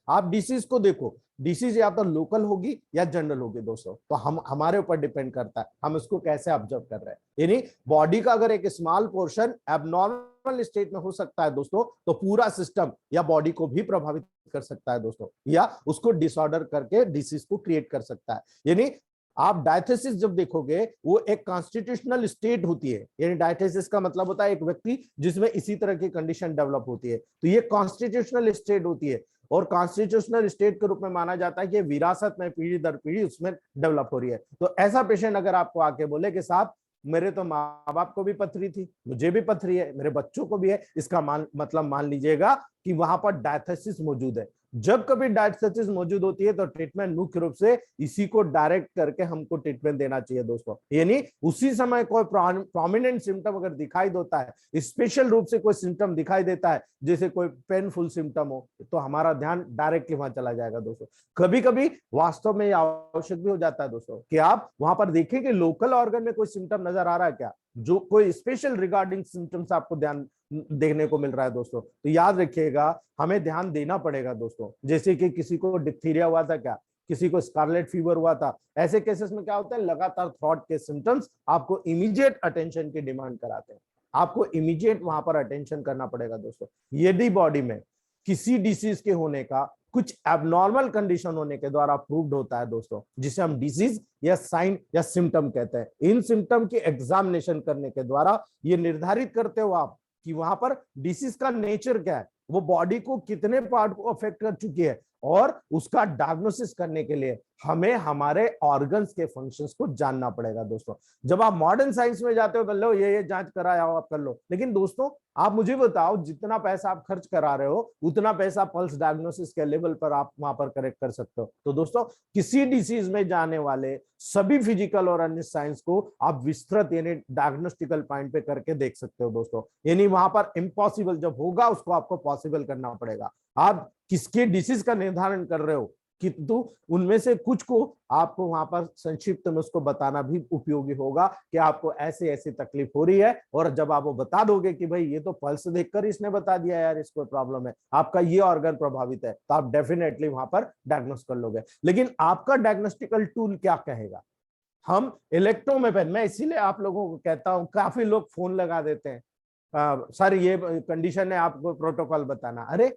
[SPEAKER 1] आप डिसीज को देखो, डिसीज या तो लोकल होगी या जनरल होगी दोस्तों। तो हम हमारे ऊपर डिपेंड करता है हम इसको कैसे ऑब्जर्व कर रहे हैं। यानी बॉडी का अगर एक स्मॉल पोर्शन एबनॉर्मल स्टेट में हो सकता है दोस्तों, तो पूरा सिस्टम या बॉडी को भी प्रभावित कर सकता है दोस्तों, या उसको डिसऑर्डर करके डिसीज को क्रिएट कर सकता है। यानी आप डायथेसिस जब देखोगे, वो एक कॉन्स्टिट्यूशनल स्टेट होती है। यानी डायथेसिस का मतलब होता है एक व्यक्ति जिसमें इसी तरह की कंडीशन डेवलप होती है, तो ये कॉन्स्टिट्यूशनल स्टेट होती है। और कॉन्स्टिट्यूशनल स्टेट के रूप में माना जाता है कि विरासत में पीढ़ी दर पीढ़ी उसमें डेवलप हो रही है। तो ऐसा पेशेंट अगर आपको आके बोले कि साहब मेरे तो माँ बाप को भी पथरी थी, मुझे भी पथरी है, मेरे बच्चों को भी है, इसका मतलब मान लीजिएगा कि वहां पर डायथेसिस मौजूद है। जब कभी डायथेसिस मौजूद होती है तो ट्रीटमेंट मुख्य रूप से इसी को डायरेक्ट करके हमको ट्रीटमेंट देना चाहिए दोस्तों। यानी उसी समय कोई प्रोमिनेंट सिम्टम अगर दिखाई देता है, स्पेशल रूप से कोई सिम्टम दिखाई देता है, जैसे कोई पेनफुल सिम्टम हो, तो हमारा ध्यान डायरेक्टली वहां चला जाएगा दोस्तों। कभी कभी वास्तव में आवश्यक भी हो जाता है दोस्तों कि आप वहां पर देखें कि लोकल ऑर्गन में कोई सिम्टम नजर आ रहा है क्या, जो कोई स्पेशल रिगार्डिंग सिम्टम्स आपको ध्यान देखने को मिल रहा है दोस्तों। तो याद रखिएगा, हमें ध्यान देना पड़ेगा दोस्तों। जैसे कि किसी को डिप्थीरिया हुआ था क्या, किसी को स्कारलेट फीवर हुआ था, ऐसे केसेस में क्या होता है, लगातार थ्रॉट के सिम्टम्स आपको इमीडिएट अटेंशन की डिमांड कराते हैं। आपको इमीडिएट वहां पर अटेंशन करना पड़ेगा दोस्तों। यदि बॉडी में किसी डिसीज के होने का कुछ एबनॉर्मल कंडीशन होने के द्वारा प्रूव्ड होता है दोस्तों, जिसे हम डिसीज या साइन या सिम्टम कहते हैं। इन सिम्टम की एग्जामिनेशन करने के द्वारा ये निर्धारित करते हो आप कि वहां पर डिसीज का नेचर क्या है, वो बॉडी को कितने पार्ट को अफेक्ट कर चुकी है। और उसका डायग्नोसिस करने के लिए हमें हमारे ऑर्गन्स के फंक्शंस को जानना पड़ेगा दोस्तों। जब आप मॉडर्न साइंस में जाते हो बोल लो ये जांच कराया हो आप कर लो, लेकिन दोस्तों आप मुझे बताओ जितना पैसा आप खर्च करा रहे हो उतना पैसा पल्स डायग्नोसिस के लेवल पर आप वहां पर करेक्ट कर सकते हो। तो दोस्तों किसी डिसीज में जाने वाले सभी फिजिकल और अन्य साइंस को आप विस्तृत यानी डायग्नोस्टिकल पॉइंट पे करके देख सकते हो दोस्तों। यानी वहां पर इम्पॉसिबल जब होगा उसको आपको पॉसिबल करना पड़ेगा। आप किसके डिसीज का निर्धारण कर रहे हो किंतु उनमें से कुछ को आपको वहां पर संक्षिप्त में उसको बताना भी उपयोगी होगा कि आपको ऐसे ऐसी तकलीफ हो रही है, और जब आप वो बता दोगे कि भाई ये तो पल्स देखकर इसने बता दिया यार इसको प्रॉब्लम है, आपका ये ऑर्गन प्रभावित है, तो आप डेफिनेटली वहां पर डायग्नोस कर लोगे। लेकिन आपका डायग्नोस्टिकल टूल क्या कहेगा? हम इलेक्ट्रोमेपेथ, मैं इसीलिए आप लोगों को कहता हूं, काफी लोग फोन लगा देते हैं सर ये कंडीशन है आपको प्रोटोकॉल बताना। अरे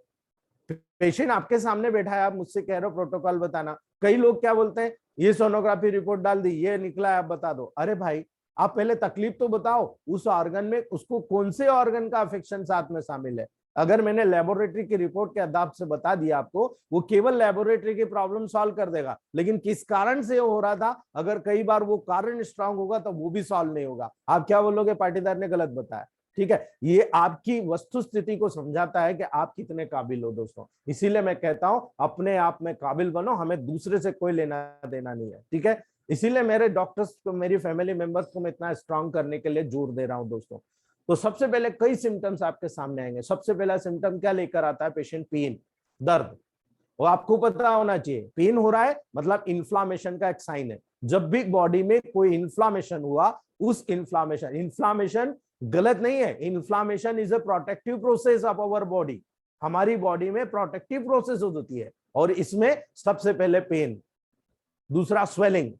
[SPEAKER 1] पेशेंट आपके सामने बैठा है, आप मुझसे कह रहे हो प्रोटोकॉल बताना। कई लोग क्या बोलते हैं, ये सोनोग्राफी रिपोर्ट डाल दी, ये निकला है आप बता दो। अरे भाई आप पहले तकलीफ तो बताओ, उस ऑर्गन में उसको कौन से ऑर्गन का अफेक्शन साथ में शामिल है। अगर मैंने लेबोरेटरी की रिपोर्ट के आधार से बता दिया आपको, वो केवल लेबोरेटरी की प्रॉब्लम सॉल्व कर देगा, लेकिन किस कारण से हो रहा था, अगर कई बार वो कारण स्ट्रांग होगा तो वो भी सॉल्व नहीं होगा। आप क्या बोलोगे, पाटीदार ने गलत बताया। ठीक है, ये आपकी वस्तु स्थिति को समझाता है कि आप कितने काबिल हो दोस्तों। इसीलिए मैं कहता हूं अपने आप में काबिल बनो, हमें दूसरे से कोई लेना देना नहीं है। ठीक है, इसीलिए मेरे डॉक्टर्स को, मेरी फैमिली मेंबर्स को मैं इतना स्ट्रांग करने के लिए जोर दे रहा हूं दोस्तों। तो सबसे पहले कई सिम्टम्स आपके सामने आएंगे। सबसे पहला सिम्टम क्या लेकर आता है पेशेंट? पेन, दर्द। वो आपको पता होना चाहिए, पेन हो रहा है मतलब इन्फ्लामेशन का एक साइन है। जब भी बॉडी में कोई इन्फ्लामेशन हुआ, उस इन्फ्लामेशन गलत नहीं है। Inflammation is a protective process of our body. हमारी बॉडी में प्रोटेक्टिव प्रोसेस होती है, और इसमें सबसे पहले पेन, दूसरा स्वेलिंग,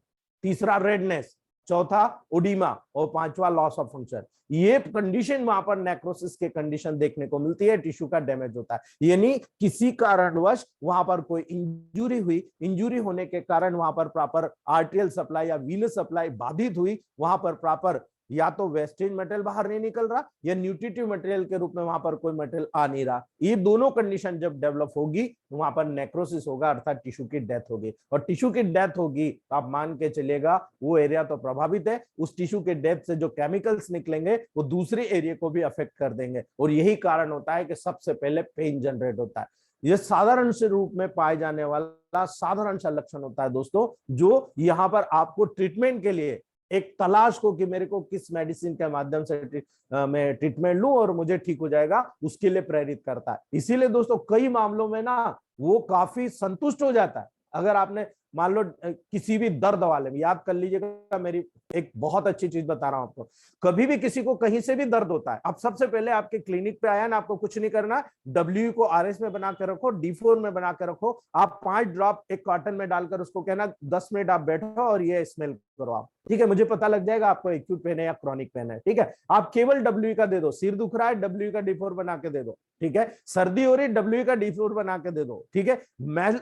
[SPEAKER 1] तीसरा रेडनेस, चौथा ओडिमा, और पांचवा लॉस ऑफ फंक्शन। ये कंडीशन वहां पर नेक्रोसिस के कंडीशन देखने को मिलती है, टिश्यू का डैमेज होता है। यानी किसी कारणवश वहां पर कोई इंजुरी हुई, इंजुरी होने के कारण वहां पर प्रॉपर आर्टेरियल सप्लाई या वीनस सप्लाई बाधित हुई, वहां पर प्रॉपर या तो वेस्टेज मटेरियल बाहर नहीं निकल रहा या न्यूट्रिटिव मटेरियल के रूप में वहां पर कोई मटेरियल आ नहीं रहा। ये दोनों कंडीशन जब डेवलप होगी तो वहां पर नेक्रोसिस होगा, अर्थात टिश्यू की डेथ होगी। और टिश्यू की डेथ होगी तो आप मान के चलेगा वो एरिया तो प्रभावित है, उस टिश्यू के डेथ से जो केमिकल्स निकलेंगे वो दूसरे एरिया को भी अफेक्ट कर देंगे, और यही कारण होता है कि सबसे पहले पेन जनरेट होता है। यह साधारण से रूप में पाए जाने वाला साधारण सा लक्षण होता है दोस्तों, जो यहाँ पर आपको ट्रीटमेंट के लिए एक तलाश को कि मेरे को किस मेडिसिन के माध्यम से मैं ट्रीटमेंट लूं और मुझे ठीक हो जाएगा, उसके लिए प्रेरित करता है। इसीलिए दोस्तों कई मामलों में ना वो काफी संतुष्ट हो जाता है। अगर आपने मान लो किसी भी दर्द वाले में, याद कर लीजिएगा, मेरी एक बहुत अच्छी चीज बता रहा हूं आपको, कभी भी किसी को कहीं से भी दर्द होता है, अब सबसे पहले आपके क्लिनिक पे आया ना, आपको कुछ नहीं करना, डब्ल्यू को आरएस में बना के रखो, D4 में बना के रखो, आप 5 ड्रॉप एक कॉटन में डालकर उसको कहना 10 मिनट आप बैठो और ये स्मेल करो आप। ठीक है, मुझे पता लग जाएगा आपको एक्यूट पेन है या क्रॉनिक पेन है। ठीक है, आप केवल डब्ल्यू का दे दो, सिर दुख रहा है डब्ल्यू का D4 बना के दे दो। ठीक है, सर्दी हो रही डब्ल्यू का D4 बना के दे दो। ठीक है,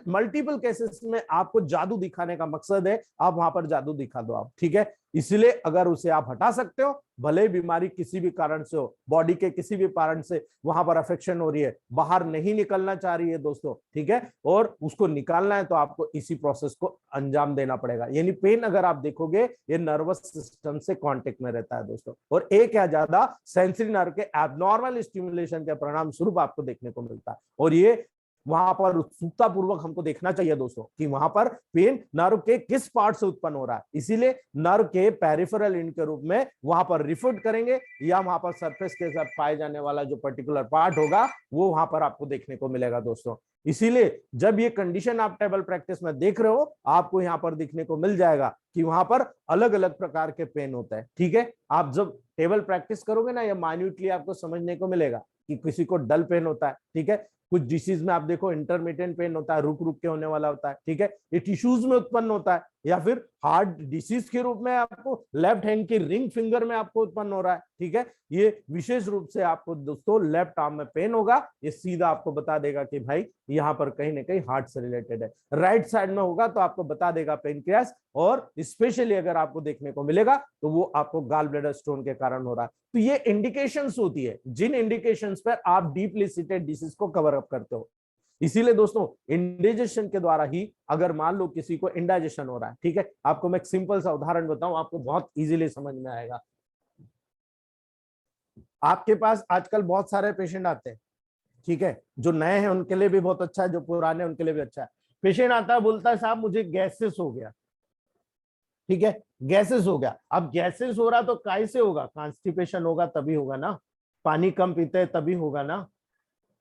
[SPEAKER 1] मल्टीपल केसेस में आपको जादू दिखाने का मकसद है, आप वहां पर जादू दिखा दो आप। ठीक है, इसलिए अगर उसे आप हटा सकते हो, भले बीमारी किसी भी कारण से हो, बॉडी के किसी भी कारण से वहां पर अफेक्शन हो रही है, बाहर नहीं निकलना चाह रही है दोस्तों, ठीक है, और उसको निकालना है तो आपको इसी प्रोसेस को अंजाम देना पड़ेगा। यानी पेन अगर आप देखोगे ये नर्वस सिस्टम से कांटेक्ट में रहता है दोस्तों, और एक या ज्यादा सेंसरी नर्व के एबनॉर्मल स्टिमुलेशन के परिणाम स्वरूप आपको देखने को मिलता है। और ये वहां पर उत्सुकता पूर्वक हमको देखना चाहिए दोस्तों कि वहां पर पेन नर्व के किस पार्ट से उत्पन्न हो रहा है। इसीलिए नर्व के पेरिफेरल एंड के रूप में वहां पर रिफर्ड करेंगे, या वहां पर सरफेस के साथ पाए जाने वाला जो पर्टिकुलर पार्ट होगा वो वहां पर आपको देखने को मिलेगा दोस्तों। इसीलिए जब ये कंडीशन आप टेबल प्रैक्टिस में देख रहे हो, आपको यहाँ पर दिखने को मिल जाएगा कि वहां पर अलग अलग प्रकार के पेन होता है। ठीक है, आप जब टेबल प्रैक्टिस करोगे ना, ये माइन्यूटली आपको समझने को मिलेगा कि किसी को डल पेन होता है। ठीक है, कुछ डिसीज में आप देखो इंटरमिटेंट पेन होता है, रुक रुक के होने वाला होता है। ठीक है, ये टिश्यूज में उत्पन्न होता है, या फिर हार्ट डिसीज के रूप में आपको लेफ्ट हैंड की रिंग फिंगर में आपको उत्पन्न हो रहा है। ठीक है, ये विशेष रूप से आपको दोस्तों लेफ्ट आर्म में पेन होगा, ये सीधा आपको बता देगा कि भाई यहाँ पर कहीं ना कहीं हार्ट से रिलेटेड है। राइट साइड में होगा तो आपको बता देगा पेनक्रियास, और स्पेशली अगर आपको देखने को मिलेगा तो वो आपको गॉल ब्लैडर स्टोन के कारण हो रहा है। तो ये इंडिकेशंस होती है, जिन इंडिकेशंस पर आप डीपली सीटेड डिसीज को कवर अप करते हो। इसीलिए दोस्तों इंडाइजेशन के द्वारा ही, अगर मान लो किसी को इंडाइजेशन हो रहा है, ठीक है, आपको मैं एक सिंपल सा उदाहरण बताऊं, आपको बहुत इजीली समझ में आएगा। आपके पास आजकल बहुत सारे पेशेंट आते हैं, ठीक है, जो नए हैं उनके लिए भी बहुत अच्छा है, जो पुराने हैं उनके लिए भी अच्छा है। पेशेंट आता है, बोलता है साहब मुझे गैसेस हो गया, ठीक है, गैसेस हो गया। अब गैसेस हो रहा तो कैसे होगा? कॉन्स्टिपेशन होगा तभी होगा ना, पानी कम पीते हैं तभी होगा ना,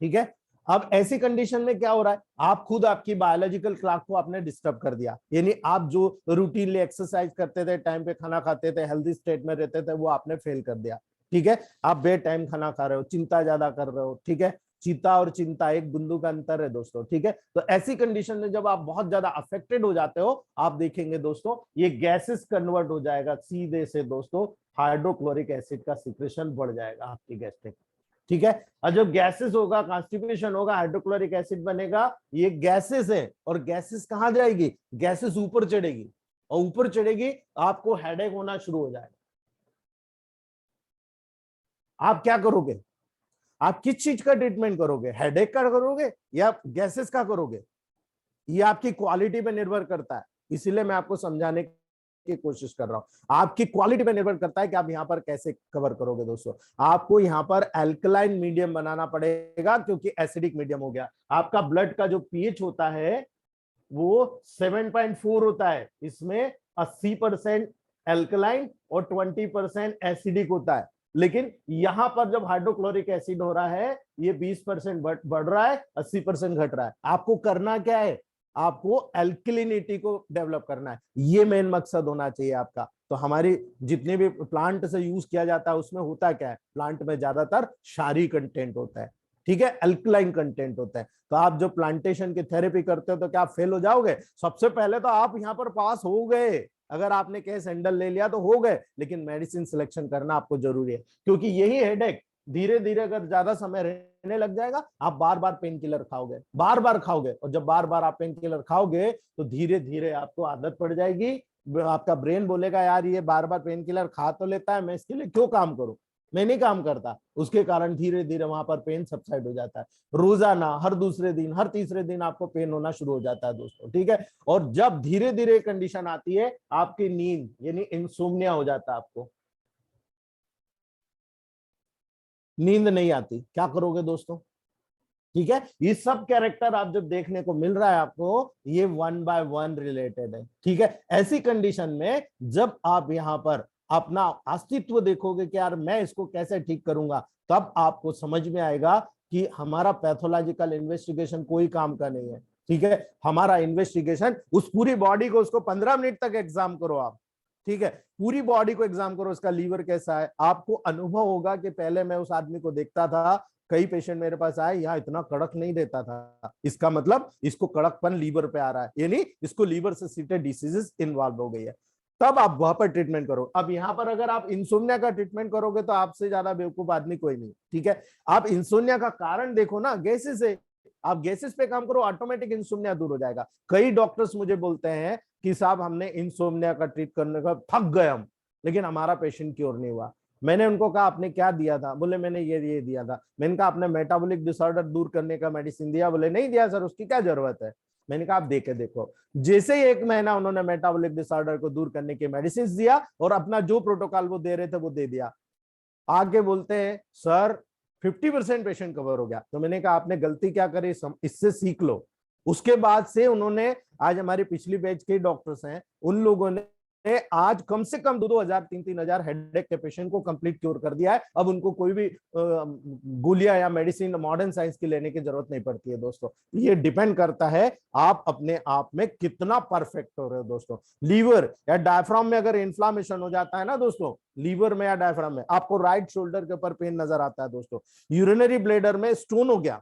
[SPEAKER 1] ठीक है। अब ऐसी कंडीशन में क्या हो रहा है, आप खुद आपकी बायोलॉजिकल क्लॉक को आपने डिस्टर्ब कर दिया, यानी आप जो रूटीनली एक्सरसाइज करते थे, टाइम पे खाना खाते थे, हेल्दी स्टेट में रहते थे, वो आपने फेल कर दिया, ठीक है। आप बे टाइम खाना खा रहे हो, चिंता ज्यादा कर रहे हो, ठीक है। चिंता और चिंता एक बिंदु का अंतर है दोस्तों, ठीक है। तो ऐसी कंडीशन में जब आप बहुत ज्यादा अफेक्टेड हो जाते हो, आप देखेंगे दोस्तों ये गैसेस कन्वर्ट हो जाएगा सीधे से दोस्तों, हाइड्रोक्लोरिक एसिड का सिक्रेशन बढ़ जाएगा आपकी गैस्ट्रिक, ठीक है। और जब गैसेस होगा, कॉन्स्टिपेशन होगा, हाइड्रोक्लोरिक एसिड बनेगा, ये गैसेस है, और गैसेस कहां जाएगी? गैसेस ऊपर चढ़ेगी, और ऊपर चढ़ेगी आपको हेडेक होना शुरू हो जाएगा। आप क्या करोगे? आप किस चीज का ट्रीटमेंट करोगे? हेडेक का करोगे या गैसेस का करोगे? ये आपकी क्वालिटी पे निर्भर करता है, इसीलिए मैं आपको समझाने की कोशिश कर रहा हूं। आपकी क्वालिटी पे निर्भर करता है कि आप यहां पर कैसे कवर करोगे दोस्तों। आपको यहां पर एल्कलाइन मीडियम बनाना पड़ेगा, क्योंकि एसिडिक मीडियम हो गया। आपका ब्लड का जो पीएच होता है वो 7.4 होता है, इसमें 80% एल्कलाइन और 20% एसिडिक होता है। लेकिन यहां पर जब हाइड्रोक्लोरिक एसिड हो रहा है, ये 20% बढ़ रहा है, 80% घट रहा है। आपको करना क्या है? आपको एल्कलिनिटी को डेवलप करना है, ये मेन मकसद होना चाहिए आपका। तो हमारी जितने भी प्लांट से यूज किया जाता है उसमें होता क्या है? प्लांट में ज्यादातर क्षारीय कंटेंट होता है, ठीक है, अल्कलाइन कंटेंट होता है। तो आप जो प्लांटेशन की थेरेपी करते हो तो क्या आप फेल हो जाओगे? सबसे पहले तो आप यहां पर पास हो गए, अगर आपने केस हैंडल ले लिया तो हो गए, लेकिन मेडिसिन सिलेक्शन करना आपको जरूरी है, क्योंकि यही हेडेक धीरे धीरे अगर ज्यादा समय रहने लग जाएगा, आप बार बार पेन किलर खाओगे, बार बार खाओगे, और जब बार बार आप पेन किलर खाओगे तो धीरे धीरे आपको आदत पड़ जाएगी। आपका ब्रेन बोलेगा यार ये बार बार पेन किलर खा तो लेता है, मैं इसके लिए क्यों काम करूं, मैं नहीं काम करता। उसके कारण धीरे धीरे वहां पर पेन सबसाइड हो जाता है। रोजाना हर दूसरे दिन, हर तीसरे दिन आपको पेन होना शुरू हो जाता है दोस्तों, ठीक है। और जब धीरे धीरे कंडीशन आती है, आपकी नींद यानी इंसोम्निया हो जाता है, आपको नींद नहीं आती, क्या करोगे दोस्तों? ठीक है, ये सब कैरेक्टर आप जब देखने को मिल रहा है आपको, ये 1 बाय 1 रिलेटेड है, ठीक है। ऐसी कंडीशन में जब आप यहां पर अपना अस्तित्व देखोगे कि यार मैं इसको कैसे ठीक करूंगा, तब आपको समझ में आएगा कि हमारा पैथोलॉजिकल इन्वेस्टिगेशन कोई काम का नहीं है, ठीक है। हमारा इन्वेस्टिगेशन उस पूरी बॉडी को, उसको 15 मिनट तक एग्जाम करो आप, ठीक है, पूरी बॉडी को एग्जाम करो, उसका लीवर कैसा है। आपको अनुभव होगा कि पहले मैं उस आदमी को देखता था, कई पेशेंट मेरे पास आए, यहाँ इतना कड़क नहीं रहता था, इसका मतलब इसको कड़कपन लीवर पे आ रहा है, यानी इसको लीवर से सीटेड डिसीजेस इन्वॉल्व हो गई है। तब आप वहां पर ट्रीटमेंट करो। अब यहाँ पर अगर आप इंसोम्निया का ट्रीटमेंट करोगे तो आपसे ज्यादा बेवकूफ आदमी कोई नहीं, ठीक है। आप इंसोम्निया का कारण देखो ना, गैसेस है, आप गैसेस पे काम करो, ऑटोमेटिक इंसोम्निया दूर हो जाएगा। कई डॉक्टर्स मुझे बोलते हैं कि साहब हमने इंसोम्निया का ट्रीट करने का थक गए हम, लेकिन हमारा पेशेंट क्योर नहीं हुआ। मैंने उनको कहा आपने क्या दिया था? बोले मैंने ये दिया था। मैंने कहा आपने मेटाबॉलिक डिसऑर्डर दूर करने का मेडिसिन दिया? बोले नहीं दिया सर, उसकी क्या जरूरत है। मैंने कहा आप देखे देखो, जैसे ही 1 महीना उन्होंने मेटाबॉलिक डिसऑर्डर को दूर करने के मेडिसिन दिया और अपना जो प्रोटोकॉल वो दे रहे थे वो दे दिया, आगे बोलते हैं सर 50% पेशेंट कवर हो गया। तो मैंने कहा आपने गलती क्या करी, इससे सीख लो। उसके बाद से उन्होंने, आज हमारी पिछली बैच के डॉक्टर्स हैं, उन लोगों ने आज कम से कम 2,000 3,000 हेडेक के पेशेंट को कंप्लीट क्योर कर दिया है। अब उनको कोई भी गोलियां या मेडिसिन मॉडर्न साइंस की लेने की जरूरत नहीं पड़ती है दोस्तों। ये डिपेंड करता है आप अपने आप में कितना परफेक्ट हो रहे हो दोस्तों। लीवर या डायफ्राम में अगर इन्फ्लामेशन हो जाता है ना दोस्तों, लीवर में या डायफ्राम में, आपको राइट शोल्डर के ऊपर पेन नजर आता है दोस्तों। यूरिनरी ब्लैडर में स्टोन हो गया,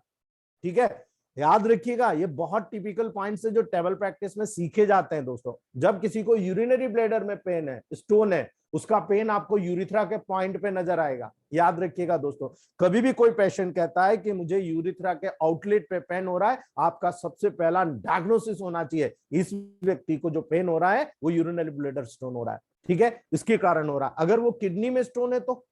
[SPEAKER 1] ठीक है, याद रखिएगा ये बहुत टिपिकल पॉइंट्स है जो टेबल प्रैक्टिस में सीखे जाते हैं दोस्तों। जब किसी को यूरिनरी ब्लैडर में पेन है, स्टोन है, उसका पेन आपको यूरिथ्रा के पॉइंट पे नजर आएगा। याद रखिएगा दोस्तों, कभी भी कोई पेशेंट कहता है कि मुझे यूरिथ्रा के आउटलेट पे पेन हो रहा है, आपका सबसे पहला डायग्नोसिस होना चाहिए इस व्यक्ति को जो पेन हो रहा है वो यूरिनरी ब्लैडर स्टोन हो रहा है, ठीक है, इसके कारण हो रहा है। अगर वो किडनी में स्टोन है तो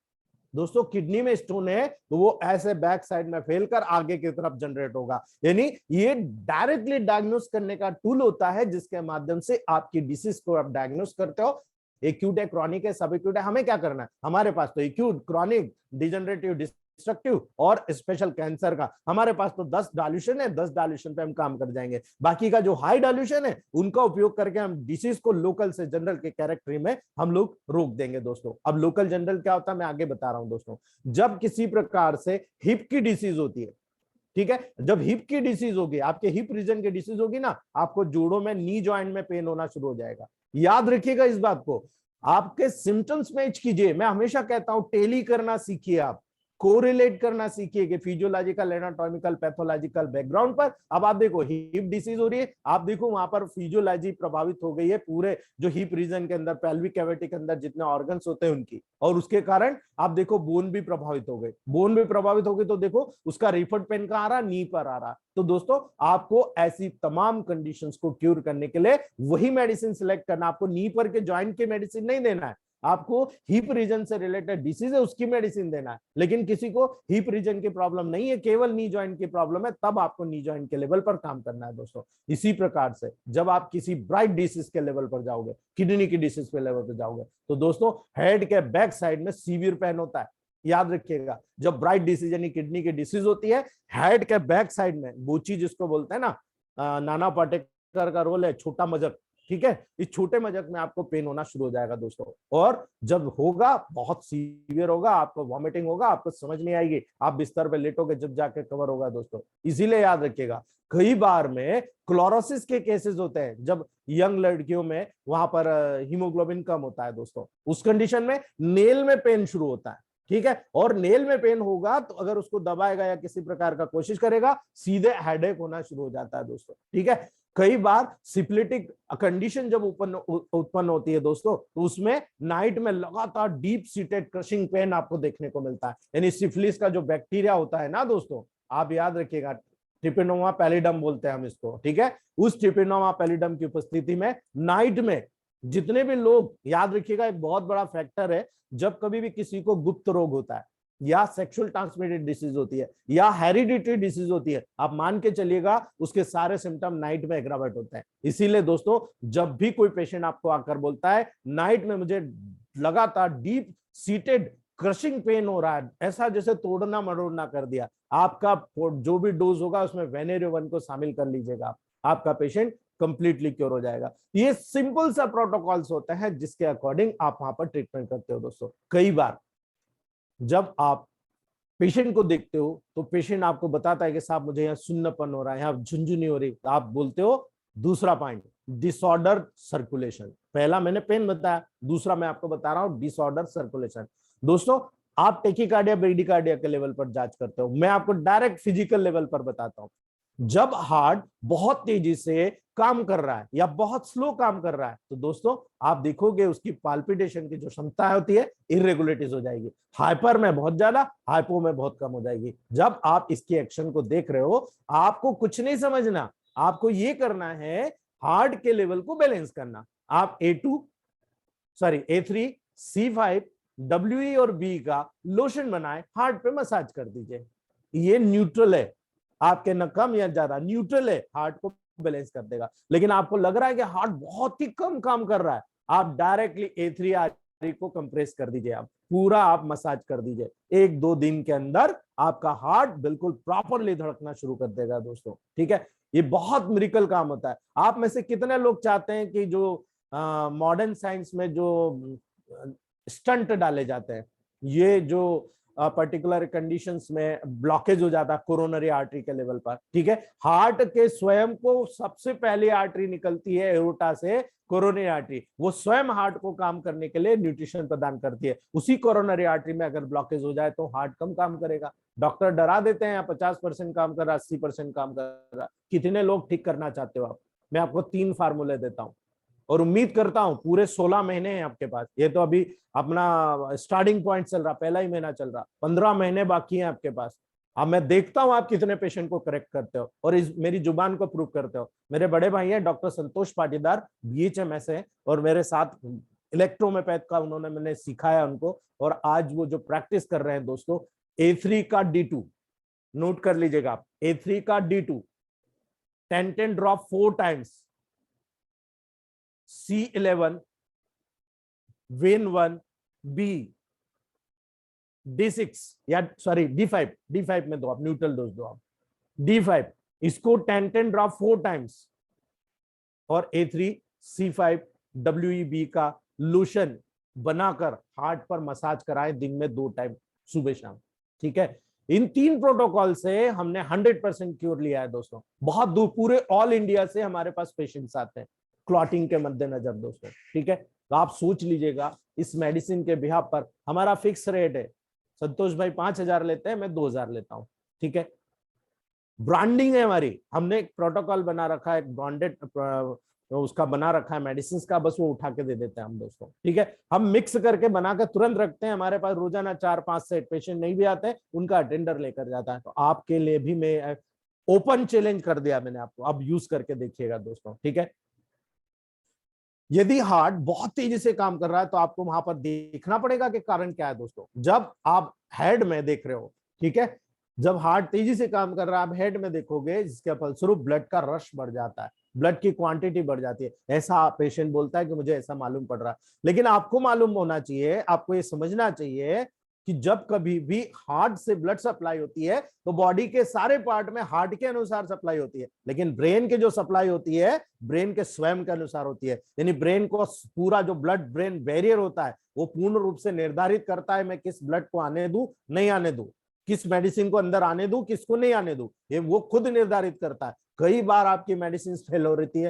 [SPEAKER 1] दोस्तों किडनी में स्टोन है तो वो ऐसे बैक साइड में फैल कर आगे की तरफ जनरेट होगा। यानी ये डायरेक्टली डायग्नोस करने का टूल होता है जिसके माध्यम से आपकी डिसीज को आप डायग्नोस करते हो। एक्यूट है, क्रॉनिक है, सब एक्यूट है, हमें क्या करना है, हमारे पास तो एक्यूट, क्रॉनिक, डिजनरेटिव, डिस्ट्रक्टिव और स्पेशल कैंसर का हमारे पास तो 10 डाल्यूशन है, 10 डाल्यूशन पे हम काम कर जाएंगे। बाकी का जो हाई डाल्यूशन है उनका उपयोग करके हम डिसीज को लोकल से जनरल के कैरेक्टरी में हम लोग रोक देंगे। दोस्तों अब लोकल जनरल क्या होता है मैं आगे बता रहा हूं। दोस्तों जब किसी प्रकार से हिप की डिसीज होती है, ठीक है, जब हिप की डिसीज होगी, आपके हिप रीजन की डिसीज होगी ना, आपको जोड़ों में, नी जॉइंट में पेन होना शुरू हो जाएगा। याद रखिएगा इस बात को, आपके सिम्टम्स मैच कीजिए। मैं हमेशा कहता हूं टेली करना सीखिए, आप कोरिलेट करना सीखिए कि फिजियोलॉजिकल, एनाटॉमिकल, पैथोलॉजिकल बैकग्राउंड पर। अब आप देखो हिप डिसीज हो रही है, आप देखो वहां पर फिजियोलॉजी प्रभावित हो गई है, पूरे जो हिप रीजन के अंदर, पेल्विक कैविटी के अंदर जितने ऑर्गन्स होते हैं उनकी, और उसके कारण आप देखो बोन भी प्रभावित हो गई। बोन भी प्रभावित हो गई तो देखो उसका रिफर्ड पेन कहां आ रहा, नी पर आ रहा। तो दोस्तों आपको ऐसी तमाम कंडीशंस को क्यूर करने के लिए वही मेडिसिन सिलेक्ट करना। आपको नी पर के जॉइंट की मेडिसिन नहीं देना है, आपको हिप रीजन से रिलेटेड डिसीज है उसकी मेडिसिन देना है। लेकिन किसी को हिप रीजन की प्रॉब्लम नहीं है, केवल नी जॉइंट की प्रॉब्लम है, तब आपको नी जॉइंट के लेवल पर काम करना है। दोस्तों इसी प्रकार से जब आप किसी ब्राइट डिसीज के लेवल पर जाओगे, किडनी की डिसीज के लेवल पर जाओगे, तो दोस्तों हेड के बैक साइड में सीवियर पेन होता है। याद रखिएगा जब ब्राइट डिसीज यानी किडनी की डिसीज होती है, हेड के बैक साइड में बोची जिसको बोलते हैं ना, नाना पाटेकर का रोल है छोटा मजक, ठीक है, इस छोटे मजक में आपको पेन होना शुरू हो जाएगा दोस्तों। और जब होगा बहुत सीवियर होगा, आपको वॉमिटिंग होगा, आपको समझ नहीं आएगी, आप बिस्तर पे लेटोगे जब जाके कवर होगा। दोस्तों इसीलिए याद रखिएगा कई बार में क्लोरोसिस के केसेस होते हैं, जब यंग लड़कियों में वहां पर हीमोग्लोबिन कम होता है। दोस्तों उस कंडीशन में नेल में पेन शुरू होता है, ठीक है, और नेल में पेन होगा तो अगर उसको दबाएगा या किसी प्रकार का कोशिश करेगा, सीधे हेडेक होना शुरू हो जाता है। दोस्तों ठीक है, कई बार सिफिलिटिक कंडीशन जब उत्पन्न होती है दोस्तों, तो उसमें नाइट में लगातार डीप सीटेड क्रशिंग पेन आपको देखने को मिलता है। यानी सिफिलिस का जो बैक्टीरिया होता है ना दोस्तों, आप याद रखिएगा, ट्रिपिनोमा पैलिडम बोलते हैं हम इसको, ठीक है, उस ट्रिपिनोमा पैलिडम की उपस्थिति में नाइट में जितने भी लोग, याद रखिएगा एक बहुत बड़ा फैक्टर है, जब कभी भी किसी को गुप्त रोग होता है या सेक्सुअल ट्रांसमिटेड डिसीज होती है या हेरिडिटरी डिसीज होती है, आप मान के चलिएगा उसके सारे सिम्टम नाइट में एग्रावेट होते हैं। इसीलिए दोस्तों जब भी कोई पेशेंट आपको आकर बोलता है नाइट में मुझे लगातार डीप सीटेड क्रशिंग पेन हो रहा है, ऐसा जैसे तोड़ना मरोड़ना कर दिया, आपका जो भी डोज होगा उसमें वेनेरियो को शामिल कर लीजिएगा, आपका पेशेंट कंप्लीटली क्योर हो जाएगा। ये सिंपल सा प्रोटोकॉल्स होते हैं जिसके अकॉर्डिंग आप वहां पर ट्रीटमेंट करते हो। दोस्तों कई बार जब आप पेशेंट को देखते हो तो पेशेंट आपको बताता है कि साहब मुझे यहाँ सुन्नपन हो रहा है, यहाँ झुंझुनी हो रही, तो आप बोलते हो दूसरा पॉइंट डिसऑर्डर सर्कुलेशन। पहला मैंने पेन बताया, दूसरा मैं आपको बता रहा हूं डिसऑर्डर सर्कुलेशन। दोस्तों आप टेकीकार्डिया, ब्रेडिकार्डिया के लेवल पर जांच करते हो, मैं आपको डायरेक्ट फिजिकल लेवल पर बताता हूं। जब हार्ट बहुत तेजी से काम कर रहा है या बहुत स्लो काम कर रहा है, तो दोस्तों आप देखोगे उसकी पाल्पिटेशन की जो क्षमता होती है इरेगुलरिटीज हो जाएगी, हाइपर में बहुत ज्यादा, हाइपो में बहुत कम हो जाएगी। जब आप इसकी एक्शन को देख रहे हो, आपको कुछ नहीं समझना, आपको ये करना है हार्ट के लेवल को बैलेंस करना। आप A3, C5, WE और B का लोशन बनाए, हार्ट पे मसाज कर दीजिए। ये न्यूट्रल है, आपके न कम या ज्यादा, न्यूट्रल है, हार्ट को बैलेंस कर देगा। लेकिन आपको लग रहा है कि हार्ट बहुत ही कम काम कर रहा है, आप डायरेक्टली A3 को कंप्रेस कर दीजिए, आप पूरा आप मसाज कर दीजिए, 1-2 दिन के अंदर आपका हार्ट बिल्कुल प्रॉपरली धड़कना शुरू कर देगा। दोस्तों ठीक है, ये बहुत मिरेकल काम होता है। आप में से कितने लोग चाहते हैं कि जो मॉडर्न साइंस में जो स्टंट डाले जाते हैं, ये जो पर्टिकुलर कंडीशंस में ब्लॉकेज हो जाता है कोरोनरी आर्टरी के लेवल पर, ठीक है, हार्ट के स्वयं को सबसे पहले आर्टरी निकलती है एओर्टा से, कोरोनरी आर्टरी, वो स्वयं हार्ट को काम करने के लिए न्यूट्रिशन प्रदान करती है। उसी कोरोनरी आर्टरी में अगर ब्लॉकेज हो जाए तो हार्ट कम काम करेगा। डॉक्टर डरा देते हैं 50% काम कर रहा, 80% काम कर रहा। कितने लोग ठीक करना चाहते हो आप? मैं आपको 3 फार्मूले देता हूं और उम्मीद करता हूं पूरे 16 महीने हैं आपके पास। ये तो अभी अपना स्टार्टिंग पॉइंट चल रहा, पहला ही महीना चल रहा, 15 महीने बाकी हैं आपके पास। अब मैं देखता हूं आप कितने पेशेंट को करेक्ट करते हो और इस मेरी जुबान को प्रूव करते हो। मेरे बड़े भाई हैं डॉक्टर संतोष पाटीदार, BHMS है, और मेरे साथ इलेक्ट्रोमेपैथ का उन्होंने मैंने सिखाया उनको, और आज वो जो प्रैक्टिस कर रहे हैं दोस्तों, A3 का D2 नोट कर लीजिएगा आप, A3 का D2 10-10 drop 4 times, C11 when 1 B D6 या सॉरी D5 में दो आप, न्यूट्रल डोज दो आप, D5 इसको 10-10 ड्रॉप 4 टाइम्स, और A3 C5 WEB का लोशन बनाकर हार्ट पर मसाज कराए दिन में 2 टाइम, सुबह शाम। ठीक है, इन 3 प्रोटोकॉल से हमने 100% क्योर लिया है दोस्तों। बहुत दूर पूरे ऑल इंडिया से हमारे पास पेशेंट्स आते हैं क्लॉटिंग के मद्देनजर दोस्तों। ठीक है, तो आप सोच लीजिएगा इस मेडिसिन के बिहाफ पर हमारा फिक्स रेट है, संतोष भाई 5,000 लेते हैं, मैं 2,000 लेता हूं। ठीक है, ब्रांडिंग है हमारी, हमने एक प्रोटोकॉल बना रखा है, एक ब्रांडेड उसका बना रखा है मेडिसिन का, बस वो उठा के दे देते हैं हम दोस्तों। ठीक है, हम मिक्स करके बना के तुरंत रखते हैं, हमारे पास रोजाना 4-5 सेट पेशेंट नहीं भी आते हैं, उनका अटेंडर लेकर जाता है। तो आपके लिए भी मैं ओपन चैलेंज कर दिया मैंने आपको, अब यूज करके देखिएगा दोस्तों। ठीक है, यदि हार्ट बहुत तेजी से काम कर रहा है तो आपको वहां पर देखना पड़ेगा कि कारण क्या है दोस्तों। जब आप हेड में देख रहे हो, ठीक है, जब हार्ट तेजी से काम कर रहा है, आप हेड में देखोगे, जिसके फलस्वरूप ब्लड का रश बढ़ जाता है, ब्लड की क्वांटिटी बढ़ जाती है। ऐसा पेशेंट बोलता है कि मुझे ऐसा मालूम पड़ रहा है। लेकिन आपको मालूम होना चाहिए, आपको ये समझना चाहिए कि जब कभी भी हार्ट से ब्लड सप्लाई होती है तो बॉडी के सारे पार्ट में हार्ट के अनुसार सप्लाई होती है, लेकिन ब्रेन के जो सप्लाई होती है ब्रेन के स्वयं के अनुसार होती है। यानी ब्रेन को पूरा जो ब्लड ब्रेन बैरियर होता है वो पूर्ण रूप से निर्धारित करता है मैं किस ब्लड को आने दूं, नहीं आने दूं, किस मेडिसिन को अंदर आने दूं, किसको नहीं आने दूं, ये वो खुद निर्धारित करता है। कई बार आपकी मेडिसिन फेल हो रही है,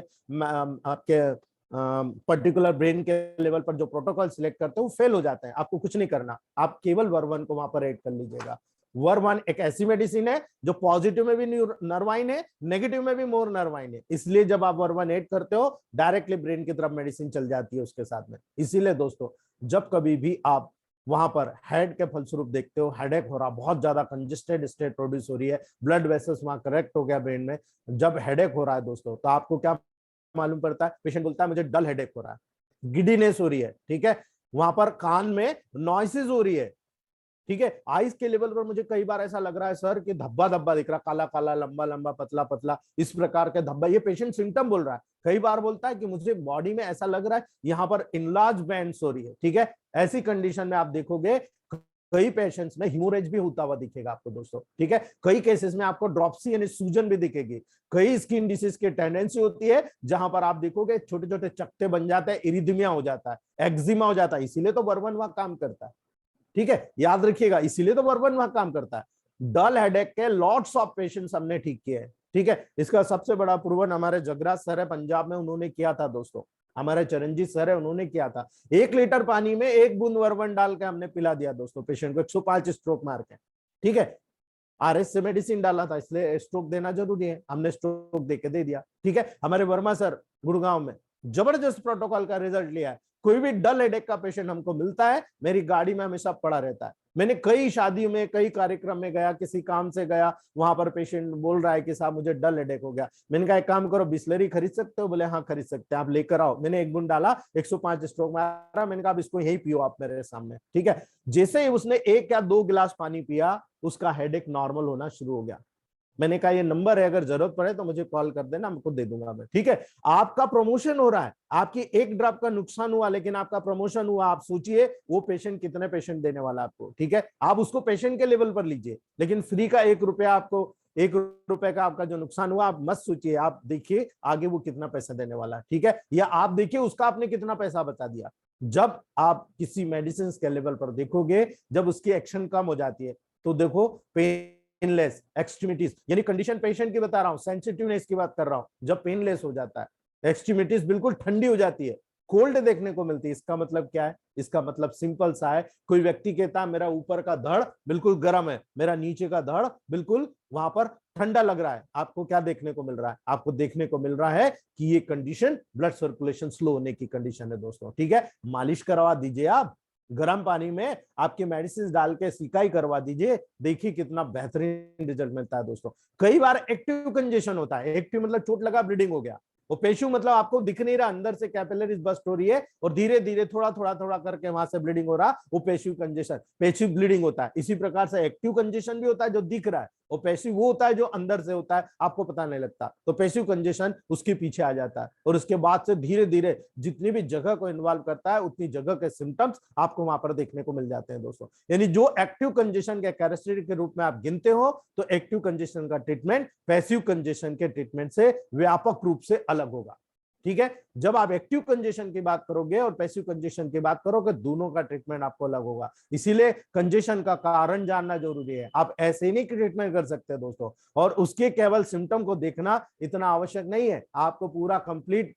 [SPEAKER 1] आपके पर्टिकुलर ब्रेन के लेवल पर जो प्रोटोकॉल सिलेक्ट करते हैं वो फेल हो जाते हैं। आपको कुछ नहीं करना, आप केवल वर्वन को वहां पर ऐड कर लीजिएगा। वर्वन एक ऐसी मेडिसिन है जो पॉजिटिव में भी नर्वाइन है, नेगेटिव में भी मोर नर्वाइन है, इसलिए जब आप वर्वन ऐड करते हो डायरेक्टली ब्रेन की तरफ मेडिसिन चल जाती है उसके साथ में। इसीलिए दोस्तों जब कभी भी आप वहां पर हेड के फलस्वरूप देखते हो, हेडेक हो रहा, बहुत ज्यादा कंजेस्टेड स्टेट प्रोड्यूस हो रही है, ब्लड वेसल्स वहां करेक्ट हो गया ब्रेन में, जब हेडेक हो रहा है दोस्तों, तो आपको क्या मालूम पड़ता है, पेशेंट बोलता है मुझे डल हेडेक हो रहा है, गिडीनेस हो रही है। ठीक है, वहां पर कान में नॉइसेस हो रही है। ठीक है, आइस के लेवल पर मुझे कई बार ऐसा लग रहा है सर कि धब्बा धब्बा दिख रहा, काला काला, लंबा लंबा, पतला पतला, इस प्रकार के धब्बा, ये पेशेंट सिम्टम बोल रहा है। कई बार बोलता है कि मुझे बॉडी में ऐसा लग रहा है यहाँ पर इनलार्ज बैंड्स हो रही है। ठीक है, ऐसी कंडीशन में आप देखोगे कई पेशेंट्स में हिमोरेज भी होता हुआ दिखेगा आपको दोस्तों। ठीक है, कई केसेस में आपको ड्रॉप्सी यानी सूजन भी दिखेगी। कई स्किन डिसीज की टेंडेंसी होती है जहां पर आप देखोगे छोटे छोटे चकते बन जाते हैं, इरिथमिया हो जाता है, एक्जिमा हो जाता है, इसीलिए तो वर्बन वहां काम करता है। ठीक है, याद रखिएगा, इसीलिए तो वर्बन वहां काम करता है। डल हेडेक के लॉट्स ऑफ पेशेंट्स हमने ठीक किए हैं। ठीक है, इसका सबसे बड़ा प्रूवन हमारे जगराज सर है पंजाब में, उन्होंने किया था दोस्तों। हमारे चरणजीत सर है, उन्होंने किया था। 1 लीटर पानी में 1 बूंद वर्बन डाल के हमने पिला दिया दोस्तों पेशेंट को, 105 स्ट्रोक मार के। ठीक है, आरएस से मेडिसिन डाला था, इसलिए स्ट्रोक देना जरूरी है, हमने स्ट्रोक देके दे दिया। ठीक है, हमारे वर्मा सर गुड़गांव में जबरदस्त प्रोटोकॉल का रिजल्ट लिया है। कोई भी डल हेडेक का पेशेंट हमको मिलता है, मेरी गाड़ी में हमेशा पड़ा रहता है। मैंने कई शादियों में, कई कार्यक्रम में गया, किसी काम से गया, वहां पर पेशेंट बोल रहा है कि साहब मुझे डल हेडेक हो गया। मैंने कहा एक काम करो, बिस्लरी खरीद सकते हो? बोले हाँ खरीद सकते हैं, आप लेकर आओ। मैंने 1 बूंद डाला, 105 स्ट्रोक मारा। मैंने कहा अब इसको यही पियो आप मेरे सामने। ठीक है, जैसे ही उसने 1 या 2 गिलास पानी पिया, उसका हेडेक नॉर्मल होना शुरू हो गया। मैंने कहा ये नंबर है, अगर जरूरत पड़े तो मुझे कॉल कर देना, आपको दे दूंगा मैं। ठीक है, आपका प्रमोशन हो रहा है, आपकी 1 ड्रॉप का नुकसान हुआ लेकिन आपका प्रमोशन हुआ। आप सोचिए वो पेशेंट कितने पेशेंट देने वाला आपको। ठीक है, आप उसको पेशेंट के लेवल पर लीजिए, लेकिन फ्री का 1 रुपया आपको, 1 रुपए का आपका जो नुकसान हुआ, आप मत सोचिए, आप देखिए आगे वो कितना पैसा देने वाला है। ठीक है, या आप देखिए उसका आपने कितना पैसा बचा दिया। जब आप किसी मेडिसिन के लेवल पर देखोगे, जब उसकी एक्शन कम हो जाती है, तो देखो पेनलेस एक्सट्रीमिटीज, यानी कंडीशन पेशेंट की बता रहा हूं, सेंसिटिवनेस की बात कर रहा हूं, जब पेनलेस हो जाता है, एक्सट्रीमिटीज बिल्कुल ठंडी हो जाती है, कोल्ड देखने को मिलती है। इसका मतलब क्या है? इसका मतलब सिंपल सा है, कोई व्यक्ति कहता है मेरा ऊपर का धड़ बिल्कुल गर्म है, मेरा नीचे का धड़ बिल्कुल वहां पर ठंडा लग रहा है। आपको क्या देखने को मिल रहा है? आपको देखने को मिल रहा है कि ये कंडीशन ब्लड सर्कुलेशन स्लो होने की कंडीशन है दोस्तों। ठीक है, मालिश करवा दीजिए, आप गर्म पानी में आपके मेडिसिन डाल के सिकाई करवा दीजिए, देखिए कितना बेहतरीन रिजल्ट मिलता है दोस्तों। कई बार एक्टिव कंजेशन होता है, एक्टिव मतलब चोट लगा ब्लीडिंग हो गया, वो पेशू मतलब आपको दिख नहीं रहा, अंदर से कैपिलरीज बस्ट हो रही है और धीरे धीरे थोड़ा थोड़ा थोड़ा करके वहां से ब्लीडिंग हो रहा, वो पेशिव कंजेशन, पेशिव ब्लीडिंग होता है। इसी प्रकार से एक्टिव कंजेशन भी होता है जो दिख रहा है, और पैसिव वो होता है जो अंदर से होता है, आपको पता नहीं लगता। तो पैसिव कंजेशन उसके पीछे आ जाता है, और उसके बाद से धीरे धीरे जितनी भी जगह को इन्वॉल्व करता है उतनी जगह के सिम्टम्स आपको वहां पर देखने को मिल जाते हैं दोस्तों। यानी जो एक्टिव कंजेशन के कैरेक्टरिस्टिक के रूप में आप गिनते हो, तो एक्टिव कंजेशन का ट्रीटमेंट पैसिव कंजेशन के ट्रीटमेंट से व्यापक रूप से अलग होगा। ठीक है, जब आप एक्टिव कंजेशन की बात करोगे और पैसिव कंजेशन की बात करोगे, दोनों का ट्रीटमेंट आपको अलग होगा। इसीलिए कंजेशन का कारण जानना जरूरी है। आप ऐसे नहीं ट्रीटमेंट कर सकते दोस्तों, और उसके केवल सिम्टम को देखना इतना आवश्यक नहीं है, आपको पूरा कंप्लीट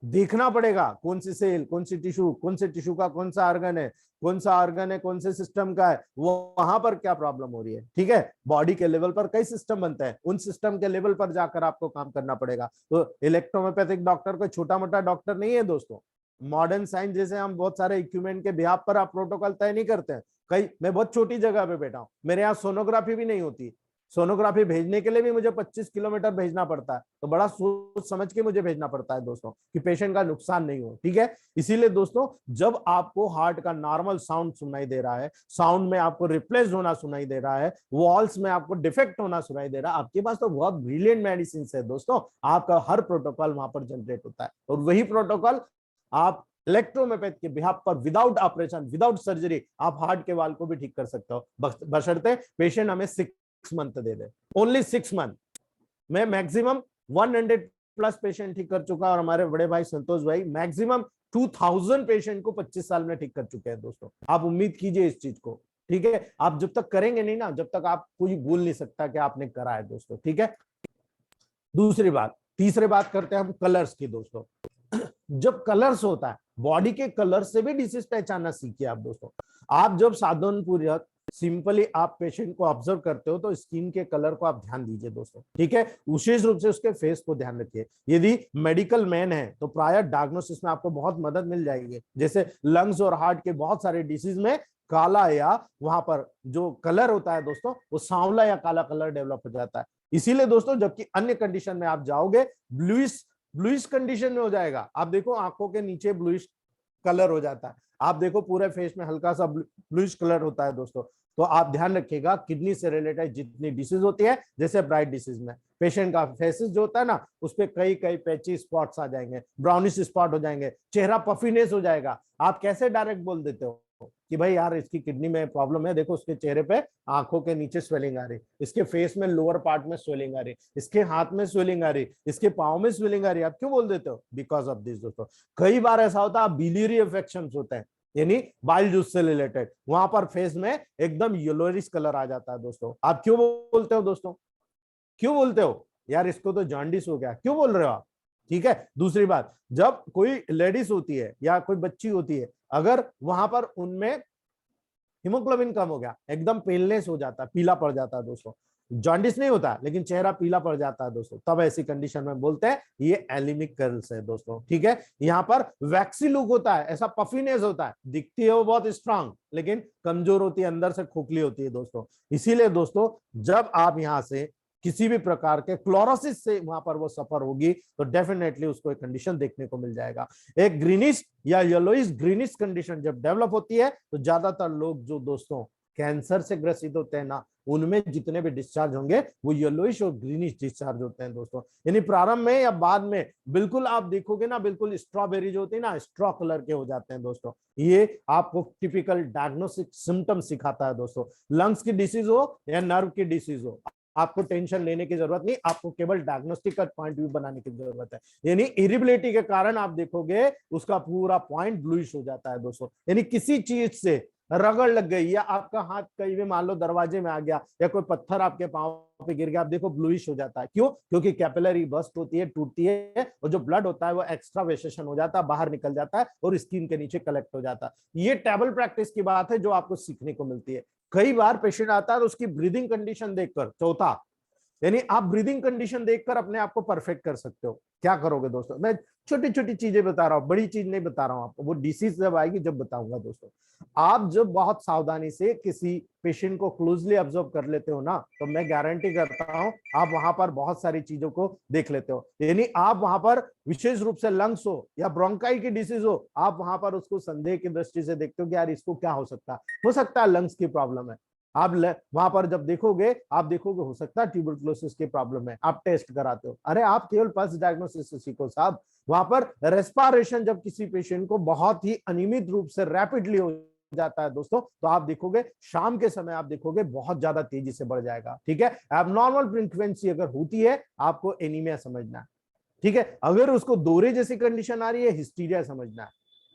[SPEAKER 1] देखना पड़ेगा। कौन सी सेल, कौन सी टिश्यू, कौन से टिश्यू का कौन सा ऑर्गन है, कौन सा ऑर्गन है कौन से सिस्टम का है, वो वहां पर क्या प्रॉब्लम हो रही है। ठीक है, बॉडी के लेवल पर कई सिस्टम बनते हैं, उन सिस्टम के लेवल पर जाकर आपको काम करना पड़ेगा। तो इलेक्ट्रोहोम्योपैथिक डॉक्टर कोई छोटा मोटा डॉक्टर नहीं है दोस्तों। मॉडर्न साइंस जैसे हम बहुत सारे इक्विपमेंट के बिहाफ पर आप प्रोटोकॉल तय नहीं करते हैं। कई, मैं बहुत छोटी जगह पे बैठा हूँ, मेरे यहाँ सोनोग्राफी भी नहीं होती, सोनोग्राफी भेजने के लिए भी मुझे 25 किलोमीटर भेजना पड़ता है, तो बड़ा सोच समझ के मुझे भेजना पड़ता है दोस्तों, कि पेशेंट का नुकसान नहीं हो। ठीक है, इसीलिए दोस्तों जब आपको हार्ट का नॉर्मल साउंड सुनाई दे रहा है, साउंड में आपको रिप्लेस होना सुनाई दे रहा है, वॉल्स में आपको डिफेक्ट होना सुनाई दे रहा है, आपके पास तो बहुत ब्रिलियंट मेडिसिन है दोस्तों। आपका हर प्रोटोकॉल वहां पर जनरेट होता है, और वही प्रोटोकॉल आप इलेक्ट्रोहोम्योपैथ के बिहाफ पर विदाउट ऑपरेशन, विदाउट सर्जरी आप हार्ट के वाल को भी ठीक कर सकते हो, बशर्ते पेशेंट हमें 6 मंथ दे दे, ओनली 6 मंथ। मैं मैक्सिमम 100 प्लस पेशेंट ठीक कर चुका, और हमारे बड़े भाई संतोष भाई मैक्सिमम 2000 पेशेंट को 25 साल में ठीक कर चुके हैं दोस्तों। आप उम्मीद कीजिए इस चीज को। ठीक है, आप जब तक करेंगे नहीं ना, जब तक आप कोई बोल नहीं सकता कि आपने करा है दोस्तों। ठीक है, दूसरी बात, तीसरी बात करते हैं हम कलर्स की दोस्तों। जब कलर्स होता है, बॉडी के कलर से भी डिसीज पहचानना सीखिए आप दोस्तों। आप जब सावधानपूर्वक सिंपली आप पेशेंट को ऑब्जर्व करते हो, तो स्किन के कलर को आप ध्यान दीजिए दोस्तों। ठीक है, विशेष रूप से उसके फेस को ध्यान रखिए। यदि मेडिकल मैन है तो प्रायर डायग्नोसिस में आपको बहुत मदद मिल जाएगी। जैसे लंग्स और हार्ट के बहुत सारे डिसीज में काला या वहां पर जो कलर होता है दोस्तों, वो सांवला या काला कलर डेवलप हो जाता है। इसीलिए दोस्तों, जबकि अन्य कंडीशन में आप जाओगे ब्लूइश कंडीशन में हो जाएगा। आप देखो आंखों के नीचे ब्लूइश कलर हो जाता है, आप देखो पूरे फेस में हल्का सा ब्लूइश कलर होता है दोस्तों। तो आप ध्यान रखिएगा, किडनी से रिलेटेड जितनी डिसीज होती है, जैसे ब्राइट डिसीज में पेशेंट का फेसेस जो होता है ना, उस पे कई कई पैची स्पॉट्स आ जाएंगे, ब्राउनिश स्पॉट हो जाएंगे, चेहरा पफीनेस हो जाएगा। आप कैसे डायरेक्ट बोल देते हो कि भाई यार इसकी किडनी में प्रॉब्लम है, देखो उसके चेहरे पे आंखों के नीचे स्वेलिंग आ रही, इसके फेस में लोअर पार्ट में स्वेलिंग आ रही, इसके हाथ में स्वेलिंग आ रही, इसके पाँव में स्वेलिंग आ रही, आप क्यों बोल देते हो? बिकॉज ऑफ दिस दोस्तों। कई बार ऐसा होता है बिलियरी इन्फेक्शन होते हैं, यानी बाइल जूस से रिलेटेड, वहां पर फेस में एकदम येलोइश कलर आ जाता है दोस्तों। आप क्यों बोलते हो दोस्तों? क्यों बोलते हो यार इसको तो जॉन्डिस हो गया, क्यों बोल रहे हो आप? ठीक है, दूसरी बात, जब कोई लेडीज होती है या कोई बच्ची होती है, अगर वहां पर उनमें हीमोग्लोबिन कम हो गया, एकदम पेलनेस हो जाता है, पीला पड़ जाता है दोस्तों। जॉन्डिस नहीं होता लेकिन चेहरा पीला पड़ जाता है दोस्तों, तब ऐसी कंडीशन में बोलते हैं ये एलिमिक कर्ल्स है दोस्तों। ठीक है, यहाँ पर वैक्सी लुक होता है, ऐसा पफीनेस होता है, दिखती है वो बहुत स्ट्रांग लेकिन कमजोर होती है, अंदर से खोखली होती है दोस्तों। इसीलिए दोस्तों, जब आप यहाँ से किसी भी प्रकार के क्लोरोसिस से वहां पर वो सफर होगी, तो डेफिनेटली उसको एक कंडीशन देखने को मिल जाएगा। एक ग्रीनिश या येलोइश ग्रीनिश कंडीशन जब डेवलप होती है, तो ज्यादातर लोग जो दोस्तों कैंसर से ग्रसित होते हैं ना, उनमें जितने भी डिस्चार्ज होंगे वो येलोइश और ग्रीनिश डिस्चार्ज होते हैं दोस्तों। यानी प्रारंभ में या बाद में बिल्कुल आप देखोगे ना, बिल्कुल स्ट्रॉबेरी जो होती है ना, स्ट्रॉ कलर के हो जाते हैं दोस्तों। ये आपको टिपिकल डायग्नोस्टिक सिम्टम सिखाता है दोस्तों। लंग्स की डिसीज हो या नर्व की डिसीज हो, आपको टेंशन लेने की जरूरत नहीं, आपको केवल डायग्नोस्टिक का पॉइंट व्यू बनाने की जरूरत है। यानी इरिबिलिटी के कारण आप देखोगे उसका पूरा पॉइंट ब्लूइश हो जाता है दोस्तों। यानी किसी चीज से रगड़ लग गई, या आपका हाथ कहीं भी मान लो दरवाजे में आ गया, या कोई पत्थर आपके पांव पे गिर गया, आप देखो ब्लूइश हो जाता है। क्यों? क्योंकि कैपिलरी बस्ट होती है, टूटती है, और जो ब्लड होता है वो एक्स्ट्रा वेसेशन हो जाता है, बाहर निकल जाता है और स्किन के नीचे कलेक्ट हो जाता है। ये टेबल प्रैक्टिस की बात है जो आपको सीखने को मिलती है। कई बार पेशेंट आता है तो उसकी ब्रीदिंग कंडीशन देखकर, चौथा यानी आप ब्रीदिंग कंडीशन देखकर अपने आप को परफेक्ट कर सकते हो। क्या करोगे दोस्तों? मैं छोटी छोटी चीजें बता रहा हूँ, बड़ी चीज नहीं बता रहा हूँ आपको, वो डिसीज जब आएगी जब बताऊंगा दोस्तों। आप जब बहुत सावधानी से किसी पेशेंट को क्लोजली ऑब्जर्व कर लेते हो ना, तो मैं गारंटी करता हूं आप वहां पर बहुत सारी चीजों को देख लेते हो। यानी आप वहां पर विशेष रूप से लंग्स हो या ब्रोंकाई की डिसीज हो, आप वहां पर उसको संदेह की दृष्टि से देखते हो कि यार इसको क्या हो सकता है लंग्स की प्रॉब्लम है। आप वहां पर जब देखोगे, आप देखोगे हो सकता है ट्यूबरकुलोसिस की प्रॉब्लम है, आप टेस्ट कराते हो। अरे आप केवल पल्स डायग्नोसिस सीखो साहब। वहां पर रेस्पिरेशन जब किसी पेशेंट को बहुत ही अनियमित रूप से रैपिडली हो जाता है दोस्तों, तो आप देखोगे शाम के समय आप देखोगे बहुत ज्यादा तेजी से बढ़ जाएगा। ठीक है, एबनॉर्मल फ्रीक्वेंसी अगर होती है आपको एनीमिया समझना है। ठीक है, अगर उसको दौरे जैसी कंडीशन आ रही है हिस्टीरिया समझना है।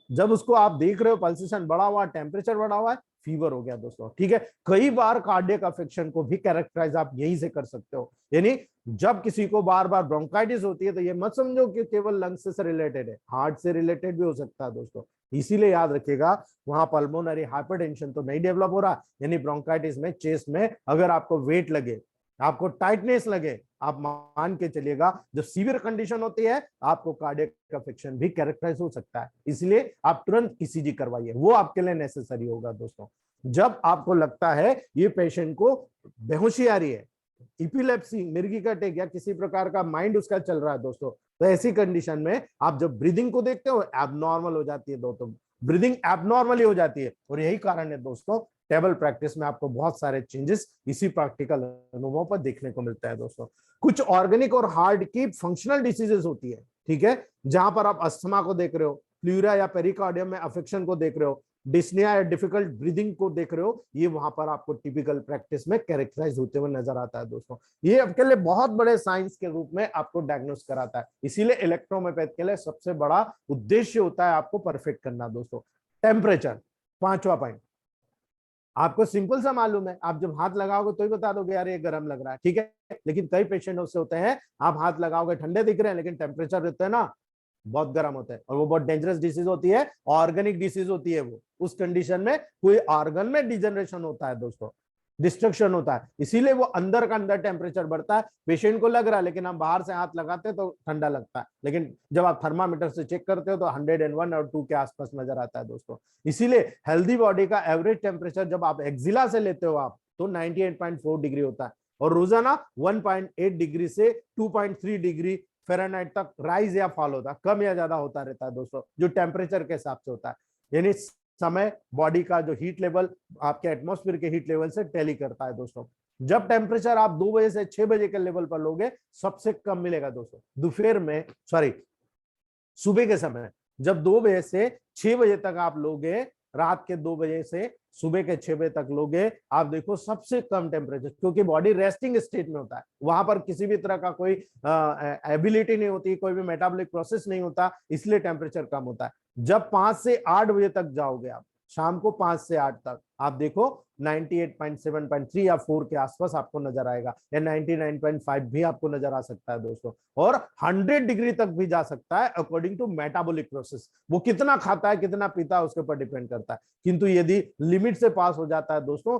[SPEAKER 1] जब उसको आप देख रहे हो पल्सेशन बढ़ा हुआ, टेम्परेचर बढ़ा हुआ है, फीवर हो गया दोस्तों। ठीक है, कई बार कार्डियक अफेक्शन को भी कैरेक्टराइज आप यहीं से कर सकते हो। यानी जब किसी को बार बार ब्रोंकाइटिस होती है तो ये मत समझो कि केवल लंग्स से रिलेटेड है, हार्ट से रिलेटेड भी हो सकता है दोस्तों। इसीलिए याद रखिएगा वहां पल्मोनरी हाइपरटेंशन तो नहीं डेवलप हो रहा, यानी ब्रोंकाइटिस में चेस्ट में अगर आपको वेट लगे, आपको टाइटनेस लगे, आप मान के चलिएगा जब सीवियर कंडीशन होती है आपको कार्डियक अफेक्शन भी कैरेक्टराइज हो सकता है। इसलिए आप तुरंत ईसीजी करवाइए, वो आपके लिए नेसेसरी होगा दोस्तों। जब आपको लगता है ये पेशेंट को बेहोशी आ रही है, इपिलेप्सी, मिर्गी का अटैक या किसी प्रकार का माइंड उसका चल रहा है दोस्तों, तो ऐसी कंडीशन में आप जब ब्रीदिंग को देखते हो एबनॉर्मल हो जाती है दोस्तों, ब्रीदिंग एबनॉर्मली हो जाती है। और यही कारण है दोस्तों टेबल प्रैक्टिस में आपको बहुत सारे चेंजेस इसी प्रैक्टिकल अनुभवों पर देखने को मिलता है दोस्तों। कुछ ऑर्गेनिक और हार्ट की फंक्शनल डिसीजेस होती है, ठीक है, जहां पर आप अस्थमा को देख रहे हो, प्लूरा या पेरिकार्डियम में अफेक्शन को देख रहे हो, डिस्निया या डिफिकल्ट ब्रीदिंग को देख रहे हो, ये वहां पर आपको टिपिकल प्रैक्टिस में कैरेक्टराइज होते हुए नजर आता है दोस्तों। ये आपके लिए बहुत बड़े साइंस के रूप में आपको डायग्नोस कराता है। इसीलिए इलेक्ट्रोमोपैथ के लिए सबसे बड़ा उद्देश्य होता है आपको परफेक्ट करना दोस्तों। टेम्परेचर, पांचवा पॉइंट आपको सिंपल सा मालूम है, आप जब हाथ लगाओगे तो ही बता दोगे यार ये गर्म लग रहा है। ठीक है, लेकिन कई पेशेंट उससे होते हैं आप हाथ लगाओगे ठंडे दिख रहे हैं लेकिन टेम्परेचर रहते हैं ना बहुत गर्म होता है, और वो बहुत डेंजरस डिसीज होती है, ऑर्गेनिक डिसीज होती है वो। उस कंडीशन में कोई ऑर्गन में डिजनरेशन होता है दोस्तों, डिस्ट्रक्शन होता है, इसीलिए वो अंदर का अंदर टेम्परेचर बढ़ता है। पेशेंट को लग रहा है लेकिन हम बाहर से हाथ लगाते हैं तो ठंडा लगता है, लेकिन जब आप थर्मामीटर से चेक करते हो तो 101 और 2 के आसपास नजर आता है दोस्तों। इसीलिए हेल्दी बॉडी का एवरेज टेम्परेचर जब आप एक्जिला से लेते हो आप तो 98.4 डिग्री होता है, और रोजाना 1.8 डिग्री से 2.3 डिग्री फ़ारेनहाइट तक राइज या फॉल होता है, कम या ज्यादा होता रहता है दोस्तों, जो टेम्परेचर के हिसाब से होता है। यानी समय बॉडी का जो हीट लेवल आपके एटमॉस्फेयर के हीट लेवल से टैली करता है दोस्तों। जब टेम्परेचर आप 2 बजे से 6 बजे के लेवल पर लोगे सबसे कम मिलेगा दोस्तों। दोपहर में सुबह के समय जब 2 बजे से 6 बजे तक आप लोगे, रात के 2 बजे से सुबह के 6 बजे तक लोगे, आप देखो सबसे कम टेम्परेचर, क्योंकि बॉडी रेस्टिंग स्टेट में होता है, वहां पर किसी भी तरह का कोई एबिलिटी नहीं होती, कोई भी मेटाबॉलिक प्रोसेस नहीं होता, इसलिए टेम्परेचर कम होता है। जब 5 से 8 बजे तक जाओगे आप, शाम को 5 से 8 तक, आप देखो 98.7.3 या 4 के आसपास आपको नजर आएगा, या 99.5 भी आपको नजर आ सकता है दोस्तों, और 100 डिग्री तक भी जा सकता है अकॉर्डिंग टू मेटाबॉलिक प्रोसेस। वो कितना खाता है कितना पीता है उसके ऊपर डिपेंड करता है, किंतु यदि लिमिट से पास हो जाता है दोस्तों,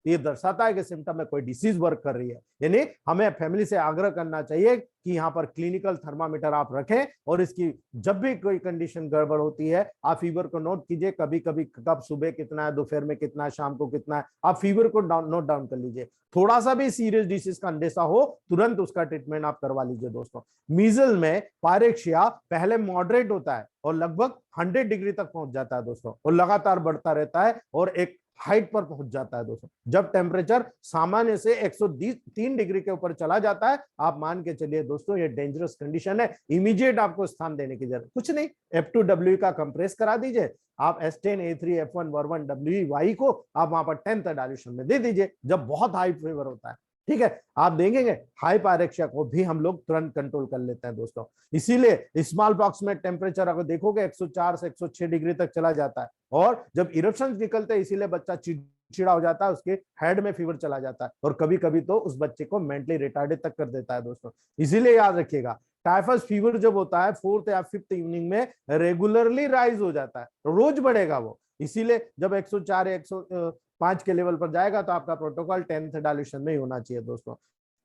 [SPEAKER 1] ये दर्शाता है कि सिम्टम में कोई डिसीज वर्क कर रही है। यानी हमें फैमिली से आग्रह करना चाहिए कि यहाँ पर क्लिनिकल थर्मामीटर आप रखें, और इसकी जब भी कोई कंडीशन गड़बड़ होती है आप फीवर को नोट कीजिए, कभी कभी कब सुबह कितना है, दोपहर में कितना है, शाम को कितना है, आप फीवर को नोट डाउन कर लीजिए। थोड़ा सा भी सीरियस डिसीज का अंदेशा हो तुरंत उसका ट्रीटमेंट आप करवा लीजिए दोस्तों। मीजल में पायरेक्सिया पहले मॉडरेट होता है और लगभग 100 डिग्री तक पहुंच जाता है दोस्तों, और लगातार बढ़ता रहता है और एक हाइट पर पहुंच जाता है दोस्तों। जब टेम्परेचर सामान्य से 103 डिग्री के ऊपर चला जाता है, आप मान के चलिए दोस्तों ये डेंजरस कंडीशन है, इमीडिएट आपको स्थान देने की जरूरत कुछ नहीं, F2W का कंप्रेस करा दीजिए, आप S10 A3 F1 वर्वन WY को आप वहां पर 10th डायल्यूशन में दे दीजिए जब बहुत हाई फीवर होता है। ठीक है, आप देखेंगे हाई पायरेक्सिया को भी हम लोग तुरंत कंट्रोल कर लेते हैं दोस्तों। इसीलिए स्मॉल पॉक्स में टेम्परेचर अगर देखोगे 104 से 106 डिग्री तक चला जाता है, और जब इरप्शंस निकलते हैं इसीलिए बच्चा चिड़चिड़ा हो जाता है, उसके हेड में फीवर चला जाता है, और कभी कभी तो उस बच्चे को मेंटली रिटार्डेड तक कर देता है दोस्तों। इसीलिए याद रखिएगा टाइफस फीवर जब होता है 4th या 5th इवनिंग में रेगुलरली राइज हो जाता है, रोज बढ़ेगा वो। इसीलिए जब 104 या 105 के लेवल पर जाएगा तो आपका प्रोटोकॉल 10th डायल्यूशन में ही होना चाहिए दोस्तों।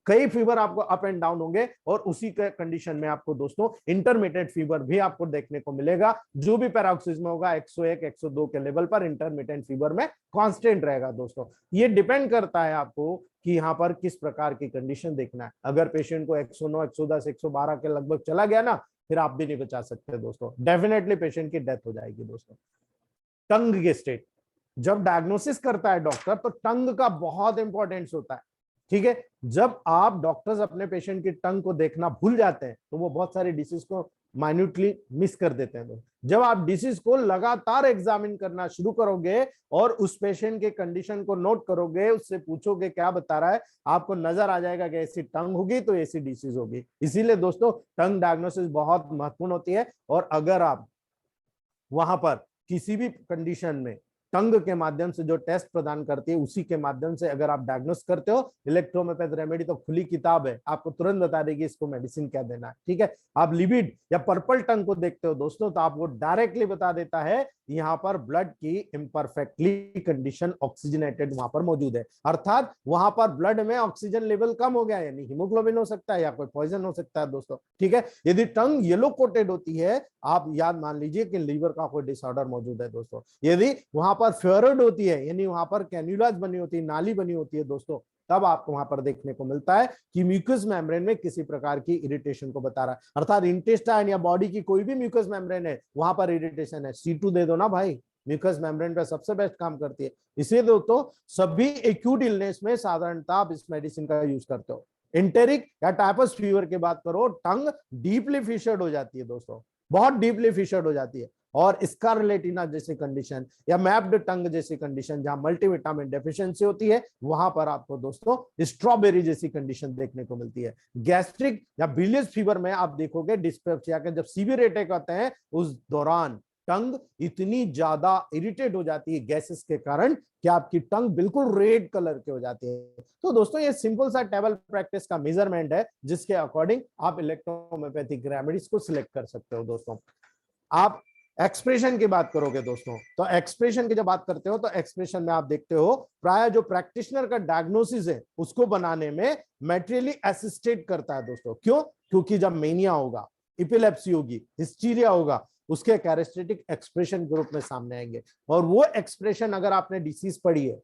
[SPEAKER 1] कई फीवर आपको अप एंड डाउन होंगे, और उसी के कंडीशन में आपको दोस्तों इंटरमिटेंट फीवर भी आपको देखने को मिलेगा। जो भी पैरोक्सिज्म होगा 101 102 के लेवल पर इंटरमिटेंट फीवर में कांस्टेंट रहेगा दोस्तों। ये डिपेंड करता है आपको कि यहाँ पर किस प्रकार की कंडीशन देखना है। अगर पेशेंट को 109 110 112 के लगभग चला गया ना, फिर आप भी नहीं बचा सकते दोस्तों, डेफिनेटली पेशेंट की डेथ हो जाएगी दोस्तों। टंग के स्टेट जब डायग्नोसिस करता है डॉक्टर, तो टंग का बहुत इंपॉर्टेंस होता है, ठीक है। जब आप डॉक्टर्स अपने पेशेंट की टंग को देखना भूल जाते हैं, तो वो बहुत सारी डिसीज को माइन्यूटली मिस कर देते हैं। जब आप डिसीज को लगातार एग्जामिन करना शुरू करोगे और उस पेशेंट के कंडीशन को नोट करोगे, उससे पूछोगे क्या बता रहा है, आपको नजर आ जाएगा कि ऐसी टंग होगी तो ऐसी डिसीज होगी। इसीलिए दोस्तों टंग डायग्नोसिस बहुत महत्वपूर्ण होती है। और अगर आप वहां पर किसी भी कंडीशन में टंग के माध्यम से जो टेस्ट प्रदान करती है, उसी के माध्यम से अगर आप डायग्नोस करते हो, इलेक्ट्रोमेपैथ रेमेडी तो खुली किताब है, आपको तुरंत बता देगी इसको मेडिसिन क्या देना है, ठीक है। आप लिविड या पर्पल टंग को देखते हो दोस्तों, तो आपको डायरेक्टली बता देता है यहाँ पर ब्लड की इम्परफेक्टली कंडीशन ऑक्सीजनेटेड वहां पर मौजूद है, अर्थात वहां पर ब्लड में ऑक्सीजन लेवल कम हो गया, यानी हीमोग्लोबिन हो सकता है या कोई पॉइजन हो सकता है दोस्तों, ठीक है। यदि टंग येलो कोटेड होती है, आप याद मान लीजिए कि लीवर का कोई डिसऑर्डर मौजूद है दोस्तों। यदि वहां पर फ्लोराइड होती है, यानी वहां पर कैन्युलाज बनी होती है, नाली बनी होती है दोस्तों, तब आपको वहां पर देखने को मिलता है कि म्यूकस मेम्ब्रेन में किसी प्रकार की इरिटेशन को बता रहा है, अर्थात इंटेस्टाइन या बॉडी की कोई भी म्यूकस मेम्ब्रेन है, वहां पर इरिटेशन है, C2 दे दो ना भाई, म्यूकस मेम्ब्रेन पे सबसे बेस्ट काम करती है। इसे दो तो सभी एक्यूट इलनेस में साधारणतः आप इस मेडिसिन का यूज करते हो। इंटेरिक या टाइफस फीवर की बात करो, टंग डीपली फिशर्ड हो जाती है दोस्तों, बहुत डीपली फिशर्ड हो जाती है। और स्कारलेटिना जैसी कंडीशन या मैप्ड टंग जैसी कंडीशन, जहां मल्टीविटामिन डेफिशिएंसी होती है, वहां पर आपको दोस्तों स्ट्रॉबेरी जैसी कंडीशन देखने को मिलती है। गैस्ट्रिक या बिलियस फीवर में आप देखोगे डिस्पेप्सिया के जब सीवियर अटैक आते हैं, उस दौरान टंग इतनी ज्यादा इरिटेट हो जाती है गैसेस के कारण कि आपकी टंग बिल्कुल रेड कलर की हो जाती है। तो दोस्तों ये सिंपल सा टेबल प्रैक्टिस का मेजरमेंट है, जिसके अकॉर्डिंग आप इलेक्ट्रोहोम्योपैथिक रेमेडीज को सिलेक्ट कर सकते हो दोस्तों। आप एक्सप्रेशन की बात करोगे दोस्तों, तो एक्सप्रेशन की जब बात करते हो, तो एक्सप्रेशन में आप देखते हो प्राय जो प्रैक्टिशनर का डायग्नोसिस है उसको बनाने में मैटेरियली असिस्टेड करता है दोस्तों। क्यों? क्योंकि जब मेनिया होगा, इपिलेप्सी होगी, हिस्टीरिया होगा, उसके कैरेक्टरिस्टिक एक्सप्रेशन ग्रुप में सामने आएंगे, और वो एक्सप्रेशन अगर आपने डिसीज पढ़ी है,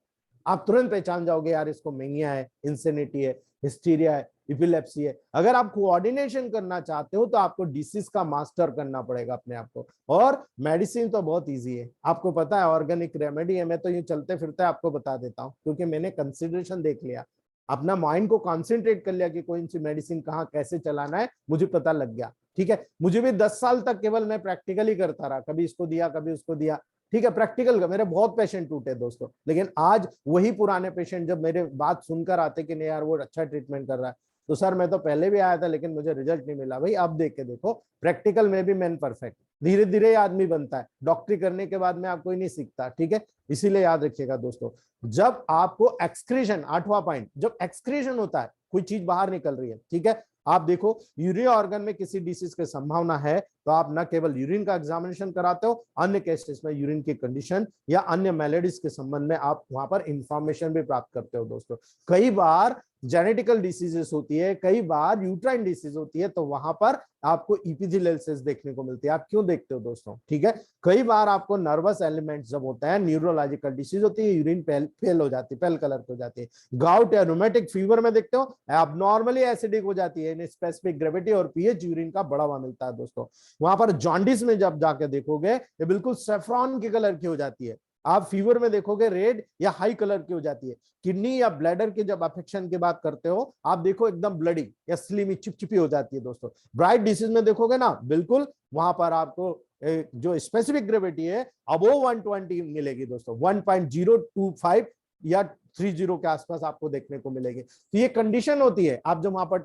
[SPEAKER 1] आप तुरंत पहचान जाओगे यार इसको मेनिया है, इंसेनिटी है, हिस्टीरिया है, इपिलेप्सी है। अगर आप कोऑर्डिनेशन करना चाहते हो, तो आपको डिसीज का मास्टर करना पड़ेगा अपने आप को। और मेडिसिन तो बहुत इजी है, आपको पता है ऑर्गेनिक रेमेडी है, मैं तो यूं चलते फिरते आपको बता देता हूं, क्योंकि मैंने कंसिडरेशन देख लिया, अपना माइंड को कॉन्सेंट्रेट कर लिया कि कौन सी मेडिसिन कहाँ कैसे चलाना है, मुझे पता लग गया, ठीक है। मुझे भी 10 साल तक केवल मैं प्रैक्टिकल ही करता रहा, कभी इसको दिया कभी उसको दिया, ठीक है, प्रैक्टिकल का मेरे बहुत पेशेंट टूटे दोस्तों। लेकिन आज वही पुराने पेशेंट जब मेरे बात सुनकर आते कि नहीं यार वो अच्छा ट्रीटमेंट कर रहा है, तो सर मैं तो पहले भी आया था लेकिन मुझे रिजल्ट नहीं मिला। भाई अब देख के देखो, प्रैक्टिकल में भी मैन परफेक्ट, धीरे धीरे आदमी बनता है, डॉक्टरी करने के बाद में आप कोई नहीं सीखता, ठीक है। इसीलिए याद रखिएगा दोस्तों, जब आपको एक्सक्रीशन, 8वां पॉइंट, जब एक्सक्रीशन होता है, कोई चीज बाहर निकल रही है, ठीक है, आप देखो यूरिन ऑर्गन में किसी डिसीज की संभावना है, तो आप न केवल यूरिन का एग्जामिनेशन कराते हो, अन्य केसेस में यूरिन की कंडीशन या अन्य मेलेडीज के संबंध में आप वहां पर इंफॉर्मेशन भी प्राप्त करते हो दोस्तों। कई बार जेनेटिकल डिसीजेस होती है, कई बार यूट्राइन डिसीज होती है, तो वहां पर आपको इपिथेलियल सेल्स देखने को मिलती है। आप क्यों देखते हो दोस्तों, ठीक है। कई बार आपको नर्वस एलिमेंट जब होता है, न्यूरोलॉजिकल डिसीज होती है, यूरिन पेल हो जाती है, पेल कलर की हो जाती है। गाउट या रूमेटिक फीवर में देखते हो एबनॉर्मली एसिडिक हो जाती है, स्पेसिफिक ग्रेविटी और पीएच यूरिन का बढ़ा हुआ मिलता है दोस्तों। वहां पर जॉन्डिस में जब जाके देखोगे, ये बिल्कुल सेफ्रॉन की कलर की हो जाती है। आप फीवर में देखोगे रेड या हाई कलर की हो जाती है। किडनी या ब्लैडर की जब अफेक्शन की बात करते हो, आप देखो एकदम ब्लडी या स्लिमी चिपचिपी हो जाती है दोस्तों। ब्राइट डिसीज में देखोगे ना, बिल्कुल वहां पर आपको जो स्पेसिफिक ग्रेविटी है अबोव 120 मिलेगी दोस्तों, 1.025 या 30 के आसपास आपको देखने को मिलेगी। तो ये कंडीशन होती है, आप जब वहां पर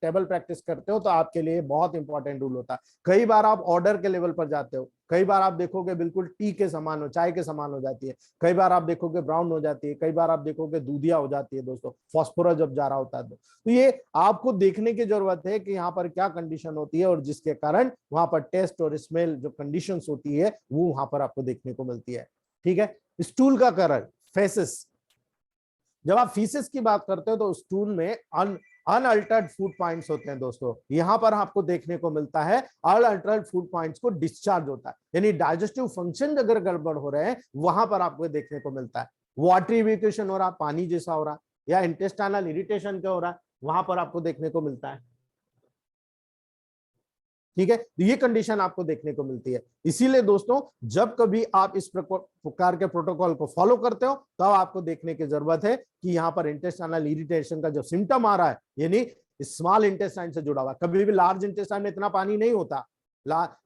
[SPEAKER 1] टेबल प्रैक्टिस करते हो तो आपके लिए बहुत इंपॉर्टेंट रूल होता है। कई बार आप ऑर्डर के लेवल पर जाते हो, कई बार आप देखोगे बिल्कुल टी के समान हो, चाय के समान हो जाती है, कई बार आप देखोगे ब्राउन हो जाती है, कई बार आप देखोगे दूधिया हो जाती है दोस्तों, फॉस्फोरस जब जा रहा होता है। तो ये आपको देखने की जरूरत है कि यहाँ पर क्या कंडीशन होती है, और जिसके कारण वहां पर टेस्ट और स्मेल जो कंडीशन होती है वो वहां पर आपको देखने को मिलती है, ठीक है। स्टूल का कलर, फेसिस, जब आप फीसेस की बात करते हो तो स्टूल में अनअल्टर्ड फूड पॉइंट्स होते हैं दोस्तों, यहां पर आपको देखने को मिलता है अनअल्टर्ड फूड पॉइंट्स को डिस्चार्ज होता है, यानी डाइजेस्टिव फंक्शन अगर गड़बड़ हो रहे हैं वहां पर आपको देखने को मिलता है। वाटरी इवेक्यूएशन हो रहा, पानी जैसा हो रहा, या इंटेस्टाइनल इरिटेशन क्या हो रहा है, वहां पर आपको देखने को मिलता है। ठीक है, तो ये कंडीशन आपको देखने को मिलती है। इसीलिए दोस्तों जब कभी आप इस प्रकार के प्रोटोकॉल को फॉलो करते हो तब आपको देखने की जरूरत है कि यहाँ पर इंटेस्टाइनल इरिटेशन का जो सिम्टम आ रहा है, यानी स्मॉल इंटेस्टाइन से जुड़ा हुआ। कभी भी लार्ज इंटेस्टाइन में इतना पानी नहीं होता,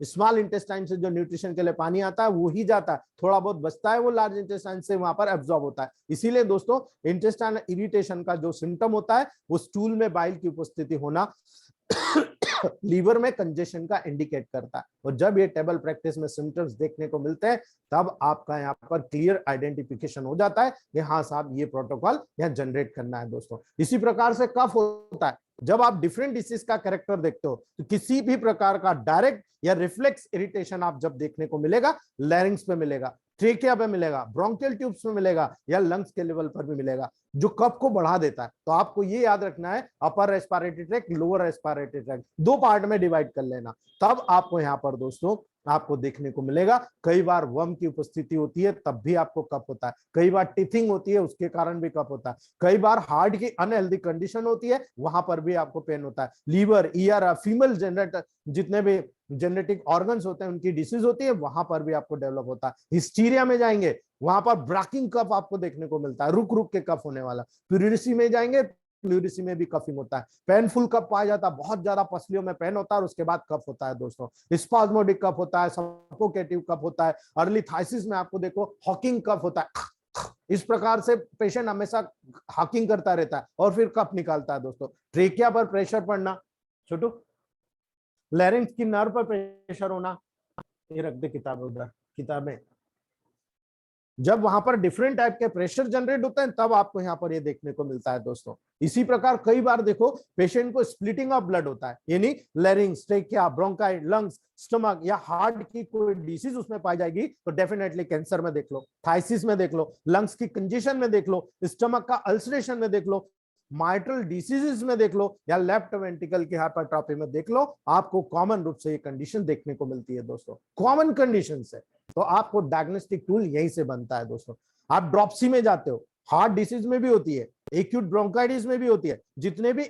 [SPEAKER 1] स्मॉल इंटेस्टाइन से जो न्यूट्रिशन के लिए पानी आता है वो ही जाता है, थोड़ा बहुत बचता है वो लार्ज इंटेस्टाइन से वहां पर एब्जॉर्ब होता है। इसीलिए दोस्तों इंटेस्टाइनल इरिटेशन का जो सिम्टम होता है वो स्टूल में बाइल की उपस्थिति होना लीवर में कंजेशन का इंडिकेट करता है। और जब ये टेबल प्रैक्टिस में सिम्टम्स देखने को मिलते हैं तब आपका यहाँ पर क्लियर आइडेंटिफिकेशन हो जाता है कि हाँ साहब ये प्रोटोकॉल यहाँ जनरेट करना है दोस्तों। इसी प्रकार से कफ होता है, जब आप डिफरेंट डिसीज का कैरेक्टर देखते हो तो किसी भी प्रकार का डायरेक्ट या रिफ्लेक्स इरिटेशन आप जब देखने को मिलेगा, लैरिंग्स पे मिलेगा, ट्रेकिया पे मिलेगा, ब्रोंकियल ट्यूब्स में मिलेगा, या लंग्स के लेवल पर भी मिलेगा, जो कफ को बढ़ा देता है। तो आपको ये याद रखना है upper respiratory tract, lower respiratory tract, दो पार्ट में डिवाइड कर लेना, तब आपको यहाँ पर दोस्तों आपको देखने को मिलेगा। कई बार वर्म की उपस्थिति होती है तब भी आपको कफ होता है, कई बार टिथिंग होती है उसके कारण भी कफ होता है, कई बार हार्ट की अनहेल्दी कंडीशन होती है वहां पर भी आपको पेन होता है। लीवर, ईआर, फीमेल जनरेटर जितने भी जेनेटिक ऑर्गन्स होते हैं उनकी डिसीज होती है, वहां पर भी आपको डेवलप होता है। हिस्टीरिया में जाएंगे वहां पर ब्राकिंग कफ आपको देखने को मिलता है, रुक रुक के कफ होने वाला। प्यूरिसी में जाएंगे, प्लूरिसी में भी कफिंग होता है। पेनफुल कफ पाया जाता है, बहुत ज्यादा पसलियों में पेन होता है और उसके बाद कफ होता है दोस्तों। स्पाज्मोडिक कफ होता है, सफोकेटिव कफ होता है, अर्ली थाइसिस में आपको देखो हॉकिंग कफ होता है। इस प्रकार से पेशेंट हमेशा हॉकिंग करता रहता है और फिर कफ निकालता है दोस्तों। ट्रेकिया पर प्रेशर पड़ना, छोटू, लैरिंक्स की नर्व पर प्रेशर होना, ये रख दे किताबें उधर, किताबें। जब वहां पर डिफरेंट टाइप के प्रेशर जनरेट होते हैं तब आपको यहाँ पर ये देखने को मिलता है दोस्तों। इसी प्रकार कई बार देखो पेशेंट को स्प्लिटिंग ऑफ ब्लड होता है, यानी लैरिंग्स, ट्रेकिया, ब्रोंकाइट, लंग्स, स्टमक या हार्ट की कोई डिसीज उसमें पाई जाएगी तो डेफिनेटली कैंसर में देख लो, थाइसिस में देख लो, लंग्स की कंजेशन में देख लो, स्टमक का अल्सरेशन में देख लो, माइट्रल डिसीजेस में देख लो, या लेफ्ट वेंट्रिकल की हाइपरट्रॉफी में देख लो, आपको कॉमन रूप से ये कंडीशन देखने को मिलती है दोस्तों। कॉमन कंडीशन है, तो आपको डायग्नोस्टिक टूल यहीं से बनता है दोस्तों। आप ड्रॉपसी में जाते हो, हार्ट डिसीज में भी होती है, एक्यूट ब्रोंकाइटिस में भी होती है, जितने भी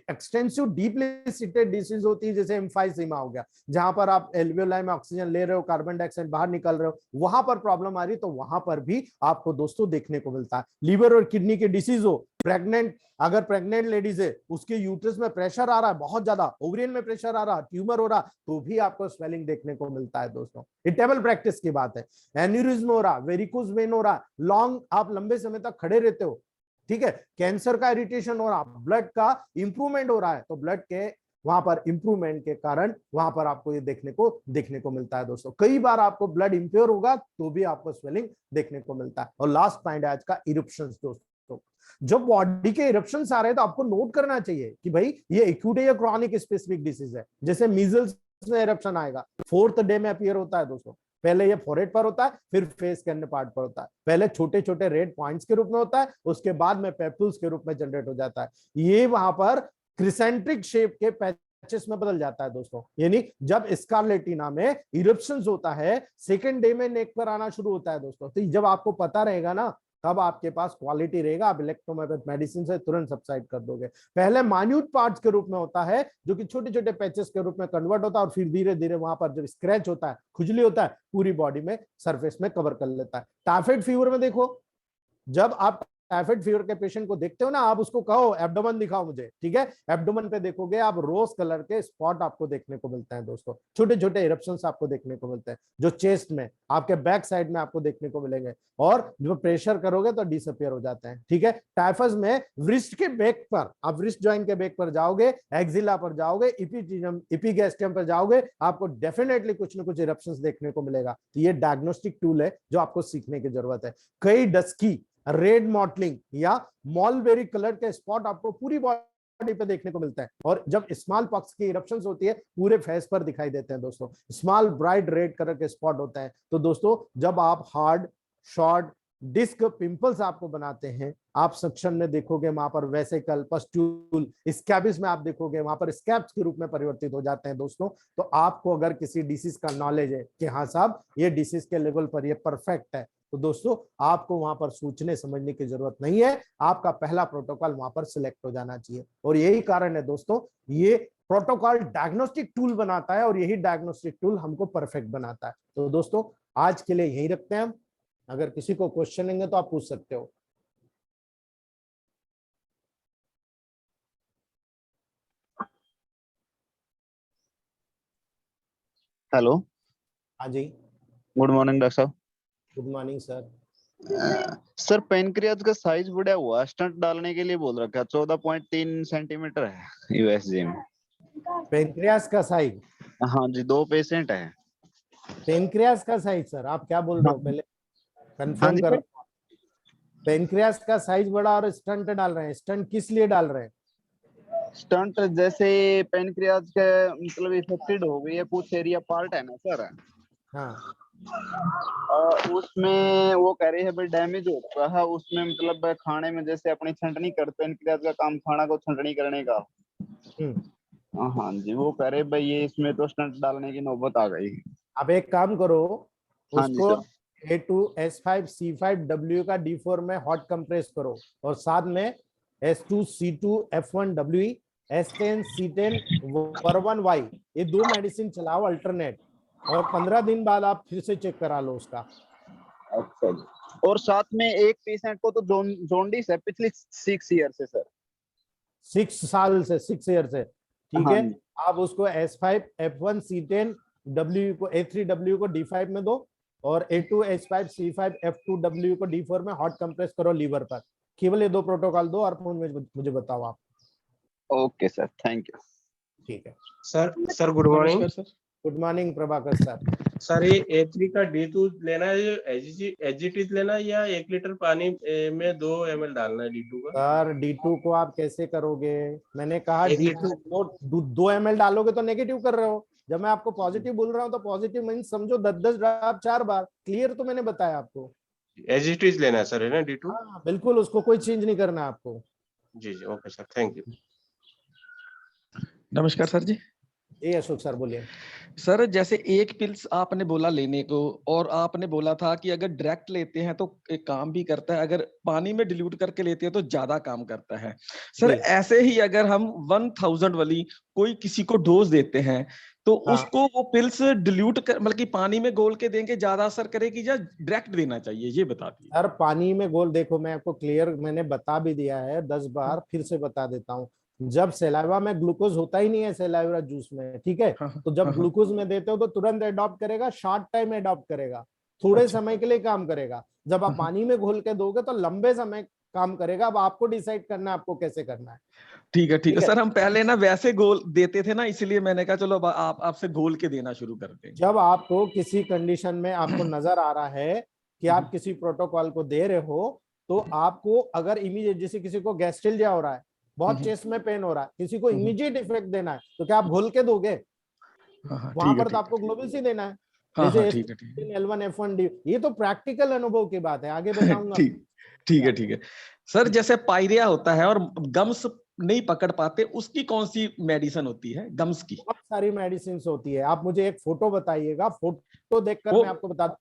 [SPEAKER 1] एक्सटेंसिव डीपली सीटेड डिसीज होती है जैसे एम्फाइसीमा हो गया, जहां पर आप एल्वियोलाई में ऑक्सीजन ले रहे हो, कार्बन डाइऑक्साइड बाहर निकल रहे हो, वहां पर प्रॉब्लम आ रही, तो वहां पर भी आपको दोस्तों देखने को मिलता है। लीवर और किडनी की डिसीज हो, प्रेग्नेंट, अगर प्रेग्नेंट लेडीज है उसके यूट्रस में प्रेशर आ रहा है बहुत ज्यादा, ओवरियन में प्रेशर आ रहा, ट्यूमर हो रहा, तो भी आपको स्वेलिंग देखने को मिलता है दोस्तों। ये टेबल प्रैक्टिस की बात है। एन्यूरिज्म हो रहा, वेरिकोज वेन हो रहा, लॉन्ग आप लंबे समय तक खड़े रहते हो, ठीक है, कैंसर का इरिटेशन हो रहा, ब्लड का इंप्रूवमेंट हो रहा है, तो ब्लड के वहां पर इंप्रूवमेंट के कारण वहां पर आपको ये देखने को मिलता है दोस्तों। कई बार आपको ब्लड इंप्योर होगा तो भी आपको स्वेलिंग देखने को मिलता है। और लास्ट पॉइंट है आज का, इरप्शंस दोस्तों। जब बॉडी के इरप्शंस आ रहे हैं तो आपको नोट करना चाहिए कि भाई ये एक्यूट है या क्रॉनिक स्पेसिफिक डिसीज है। जैसे मीजल्स में इरप्शन आएगा, 4th डे में अपीयर होता है दोस्तों। पहले ये फोरहेड पर होता है, फिर फेस के अन्य पार्ट पर होता है। पहले छोटे छोटे रेड पॉइंट्स के रूप में होता है, उसके बाद में पेपुल्स के रूप में जनरेट हो जाता है। ये वहां पर क्रिसेंट्रिक शेप के पैचेस में बदल जाता है दोस्तों। यानी जब स्कारलेटिना में इरप्शंस होता है, सेकेंड डे में नेक पर आना शुरू होता है दोस्तों। तो जब आपको पता रहेगा ना, तब आपके पास क्वालिटी रहेगा, आप इलेक्ट्रोमाइग्रेटिक मेडिसिन से तुरंत सबसाइड कर दोगे। पहले माइन्यूट पार्ट्स के रूप में होता है, जो कि छोटे छोटे पैचेस के रूप में कन्वर्ट होता है, और फिर धीरे धीरे वहां पर जब स्क्रैच होता है, खुजली होता है, पूरी बॉडी में सरफेस में कवर कर लेता है। टाइफाइड फीवर में देखो, जब आप टाइफाइड फीवर के पेशेंट को देखते हो ना, आप उसको कहो एब्डोमेन दिखाओ मुझे, ठीक है, एब्डोमेन पे देखोगे आप रोज कलर के स्पॉट आपको देखने को मिलते हैं दोस्तों। छोटे छोटे इरप्शंस आपको देखने को मिलते हैं, जो चेस्ट में, आपके बैक साइड में आपको देखने को मिलेंगे, और जो प्रेशर करोगे तो डिसअपियर हो जाते हैं, ठीक है। टाइफस में व्रिस्ट के बैक पर, आप व्रिस्ट जॉइंट के बैक पर जाओगे, एक्सिला पर जाओगे, इपीगैस्ट्रियम पर जाओगे, आपको डेफिनेटली कुछ ना कुछ इरप्शंस देखने को मिलेगा। तो ये डायग्नोस्टिक टूल है जो आपको सीखने की जरूरत है। कई डस्की, रेड मॉटलिंग या मॉलबेरी कलर के स्पॉट आपको पूरी बॉडी पे देखने को मिलता है। और जब स्मॉल पॉक्स की इरप्शंस होती है, पूरे फेस पर दिखाई देते हैं दोस्तों। स्मॉल ब्राइट रेड कलर के स्पॉट होते हैं। तो दोस्तों जब आप हार्ड, शॉर्ट, डिस्क पिंपल्स आपको बनाते हैं, आप सक्शन में देखोगे वहां पर वेसिकल, पस्ट्यूल, स्कैबिस में आप देखोगे वहां पर स्कैब्स के रूप में परिवर्तित हो जाते हैं दोस्तों। तो आपको अगर किसी डिसीज का नॉलेज है कि हाँ साहब ये डिसीज के लेवल पर ये परफेक्ट है, तो दोस्तों आपको वहां पर सोचने समझने की जरूरत नहीं है, आपका पहला प्रोटोकॉल वहां पर सिलेक्ट हो जाना चाहिए। और यही कारण है दोस्तों, ये प्रोटोकॉल डायग्नोस्टिक टूल बनाता है और यही डायग्नोस्टिक टूल हमको परफेक्ट बनाता है। तो दोस्तों आज के लिए यही रखते हैं हम, अगर किसी को क्वेश्चन है तो आप पूछ सकते हो।
[SPEAKER 2] हेलो।
[SPEAKER 1] हाँ जी,
[SPEAKER 2] गुड मॉर्निंग डॉक्टर साहब।
[SPEAKER 1] Good morning sir.
[SPEAKER 2] Sir pancreas का साइज बढ़ा हुआ, स्टंट डालने के लिए बोल रखा है, 14.3 सेंटीमीटर है यूएसजी में।
[SPEAKER 1] पेनक्रियास का साइज?
[SPEAKER 2] हाँ जी, 2 पेशेंट है।
[SPEAKER 1] पेनक्रियास का साइज सर आप क्या बोल रहे
[SPEAKER 2] हाँ
[SPEAKER 1] हो, पहले
[SPEAKER 2] हाँ
[SPEAKER 1] कंफर्म
[SPEAKER 2] जी
[SPEAKER 1] कर।
[SPEAKER 2] सर।
[SPEAKER 1] पेनक्रियास का साइज बड़ा और स्टंट डाल रहे हैं, स्टंट किस लिए डाल रहे हैं?
[SPEAKER 2] स्टंट जैसे पेनक्रियाज के मतलब इफेक्टेड हो गई है, कुछ एरिया पार्ट है ना सर,
[SPEAKER 1] हाँ
[SPEAKER 2] उसमें वो कह रहे हैं भाई डैमेज हो रहा है उसमें, मतलब खाने में जैसे अपनी छंटनी करते हैं, पेनक्रियाज का काम खाना को छंटनी करने का।
[SPEAKER 1] हम्म।
[SPEAKER 2] हाँ जी, वो कह रहे भाई ये इसमें तो स्टंट डालने की नौबत आ गई।
[SPEAKER 1] आप एक काम करो,
[SPEAKER 2] हाँ जी
[SPEAKER 1] उसको
[SPEAKER 2] सर।
[SPEAKER 1] A2S5C5W का D4 में हॉट कंप्रेस करो, और साथ में S2C2F1W, S10C10 ये 2 मेडिसिन चलाओ अल्टरनेट, और 15 दिन बाद आप फिर से चेक करा लो उसका।
[SPEAKER 2] अच्छा जी। और साथ में एक पेशेंट को तो जोंडिस है पिछले 6 ईयर से सर।
[SPEAKER 1] 6 ईयर से, ठीक
[SPEAKER 2] हाँ
[SPEAKER 1] है।
[SPEAKER 2] जी।
[SPEAKER 1] आप उसको S5F1C10W को A3W को D5 में दो, और A2S5C5F2W को D4 में हॉट कंप्रेस करो लीवर पर। केवल ये 2 प्रोटोकॉल दो और मुझे बताओ आप।
[SPEAKER 2] Okay sir, thank you.
[SPEAKER 1] ठीक है
[SPEAKER 3] सर गुड मॉर्निंग।
[SPEAKER 4] नमस्कार sir.
[SPEAKER 1] Good morning Prabhakar sir.
[SPEAKER 3] Sir ये A3 का D2 लेना है, एजिटिज लेना है, या 1 लीटर पानी में 2 ml डालना है D2 का?
[SPEAKER 1] सर D2 को आप कैसे करोगे? मैंने कहा
[SPEAKER 3] 1
[SPEAKER 1] D2
[SPEAKER 3] लीटर।
[SPEAKER 1] दो ml डालोगे तो नेगेटिव कर रहे हो। जब मैं आपको पॉजिटिव बोल रहा हूँ तो पॉजिटिव मीन समझो 10-10 ड्रॉप 4 बार, क्लियर तो मैंने बताया आपको।
[SPEAKER 3] एजिटिज लेना है सर, है ना D2?
[SPEAKER 1] हाँ बिल्कुल, उसको कोई चेंज नहीं करना है आपको।
[SPEAKER 3] जी जी, ओके सर, थैंक यू।
[SPEAKER 4] नमस्कार सर जी।
[SPEAKER 1] जी अशोक सर बोलिए।
[SPEAKER 4] सर जैसे एक पिल्स आपने बोला लेने को, और आपने बोला था कि अगर डायरेक्ट लेते हैं तो एक काम भी करता है, अगर पानी में डिल्यूट करके लेते हैं तो ज्यादा काम करता है। सर
[SPEAKER 1] जी।
[SPEAKER 4] ऐसे ही अगर हम 1000 वाली कोई किसी को डोज देते हैं तो
[SPEAKER 1] हाँ।
[SPEAKER 4] उसको वो पिल्स डिल्यूट कर मतलब कि पानी में घोल के देंगे ज्यादा असर करेगी, या डायरेक्ट देना चाहिए, ये बता दीजिए।
[SPEAKER 1] सर पानी में घोल, देखो मैं आपको क्लियर मैंने बता भी दिया है 10 बार, फिर से बता देता हूँ। जब सलाइवा में ग्लूकोज होता ही नहीं है सलाइवा जूस में, ठीक है,
[SPEAKER 4] हाँ
[SPEAKER 1] तो जब
[SPEAKER 4] हाँ हाँ।
[SPEAKER 1] ग्लूकोज में देते हो तो तुरंत अडॉप्ट करेगा, शॉर्ट टाइम में अडॉप्ट करेगा, थोड़े
[SPEAKER 4] अच्छा।
[SPEAKER 1] समय के लिए काम करेगा। जब आप पानी में घोल के दोगे तो लंबे समय काम करेगा। अब आपको डिसाइड करना है आपको कैसे करना है।
[SPEAKER 4] ठीक है
[SPEAKER 1] ठीक है,
[SPEAKER 4] सर, हम पहले ना वैसे गोल देते थे ना, इसलिए मैंने कहा चलो अब आप आपसे गोल के देना शुरू कर देंगे।
[SPEAKER 1] जब आपको किसी कंडीशन में आपको नजर आ रहा है कि आप किसी प्रोटोकॉल को दे रहे हो, तो आपको अगर इमीडिएट, जैसे किसी को गैस्ट्रिल्जिया हो रहा है, बहुत चेस्ट में पेन हो रहा है, किसी को इमीडिएट इफेक्ट देना है, तो क्या आप घोल के दोगे?
[SPEAKER 4] हाँ
[SPEAKER 1] वहां
[SPEAKER 4] ठीक है
[SPEAKER 1] पर तो
[SPEAKER 4] ठीक
[SPEAKER 1] आपको
[SPEAKER 4] है।
[SPEAKER 1] ग्लोबल सी देना है।
[SPEAKER 4] हाँ हाँ
[SPEAKER 1] जैसे
[SPEAKER 4] ठीक है ठीक है।
[SPEAKER 1] L1 F1D, ये तो प्रैक्टिकल अनुभव की बात है, आगे बताऊंगा।
[SPEAKER 4] ठीक ठीक है सर। जैसे पायरिया होता है और गम्स नहीं पकड़ पाते, उसकी कौन सी मेडिसिन होती है गम्स की?
[SPEAKER 1] बहुत सारी मेडिसिन होती है, आप मुझे एक फोटो बताइएगा, फोटो देखकर
[SPEAKER 4] वो
[SPEAKER 1] मैं आपको बता दूं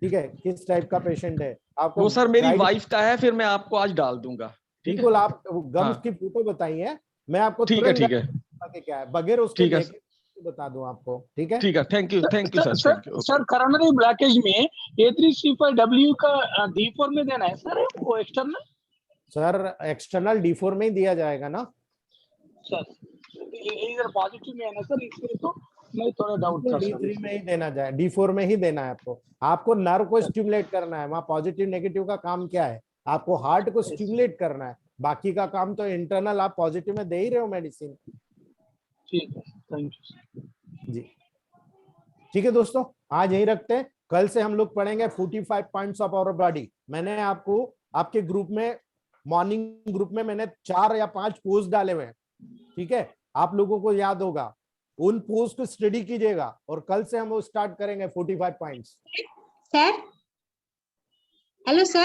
[SPEAKER 1] ठीक है किस टाइप का पेशेंट है आपको।
[SPEAKER 4] वो सर मेरी
[SPEAKER 1] ब्राइट,
[SPEAKER 4] वाइफ का है, फिर मैं आपको आज डाल दूंगा। ठीक है।
[SPEAKER 1] बिल्कुल, आप गम्स
[SPEAKER 4] हाँ
[SPEAKER 1] की फोटो बताइए, मैं आपको
[SPEAKER 4] ठीक है
[SPEAKER 1] तुरंत
[SPEAKER 4] ठीक है
[SPEAKER 1] के क्या है बगैर उसको
[SPEAKER 4] ठीक है
[SPEAKER 1] देखे बता दूं आपको, ठीक है।
[SPEAKER 4] ठीक है। Thank you sir,
[SPEAKER 5] sir
[SPEAKER 4] thank you.
[SPEAKER 5] Sir coronary blockage में A3C5W का D4 में देना है सर, वो एक्सटर्नल।
[SPEAKER 1] सर एक्सटर्नल D4 में ही दिया जाएगा ना
[SPEAKER 5] सर इधर पॉजिटिव में है ना सर, इसलिए तो मैं थोड़ा डाउट था सर।
[SPEAKER 1] D3 में ही देना जाए, D4 में ही देना है आपको। आपको नर्व को स्टिमुलेट करना है, वहां पॉजिटिव नेगेटिव का काम क्या है, आपको हार्ट को स्टिमुलेट करना है, बाकी का काम तो इंटरनल आप पॉजिटिव में दे ही रहे हो मेडिसिन।
[SPEAKER 5] ठीक है, थैंक यू।
[SPEAKER 1] जी ठीक है दोस्तों, आज यही रखते हैं, कल से हम लोग पढ़ेंगे 45 पॉइंट्स ऑफ आवर बॉडी। मैंने आपको आपके ग्रुप में, मॉर्निंग ग्रुप में मैंने 4 या 5 पोस्ट डाले हुए हैं, ठीक है, आप लोगों को याद होगा, उन पोस्ट को स्टडी कीजिएगा, और कल से हम वो स्टार्ट करेंगे 45 पॉइंट्स।
[SPEAKER 6] Sir, hello sir.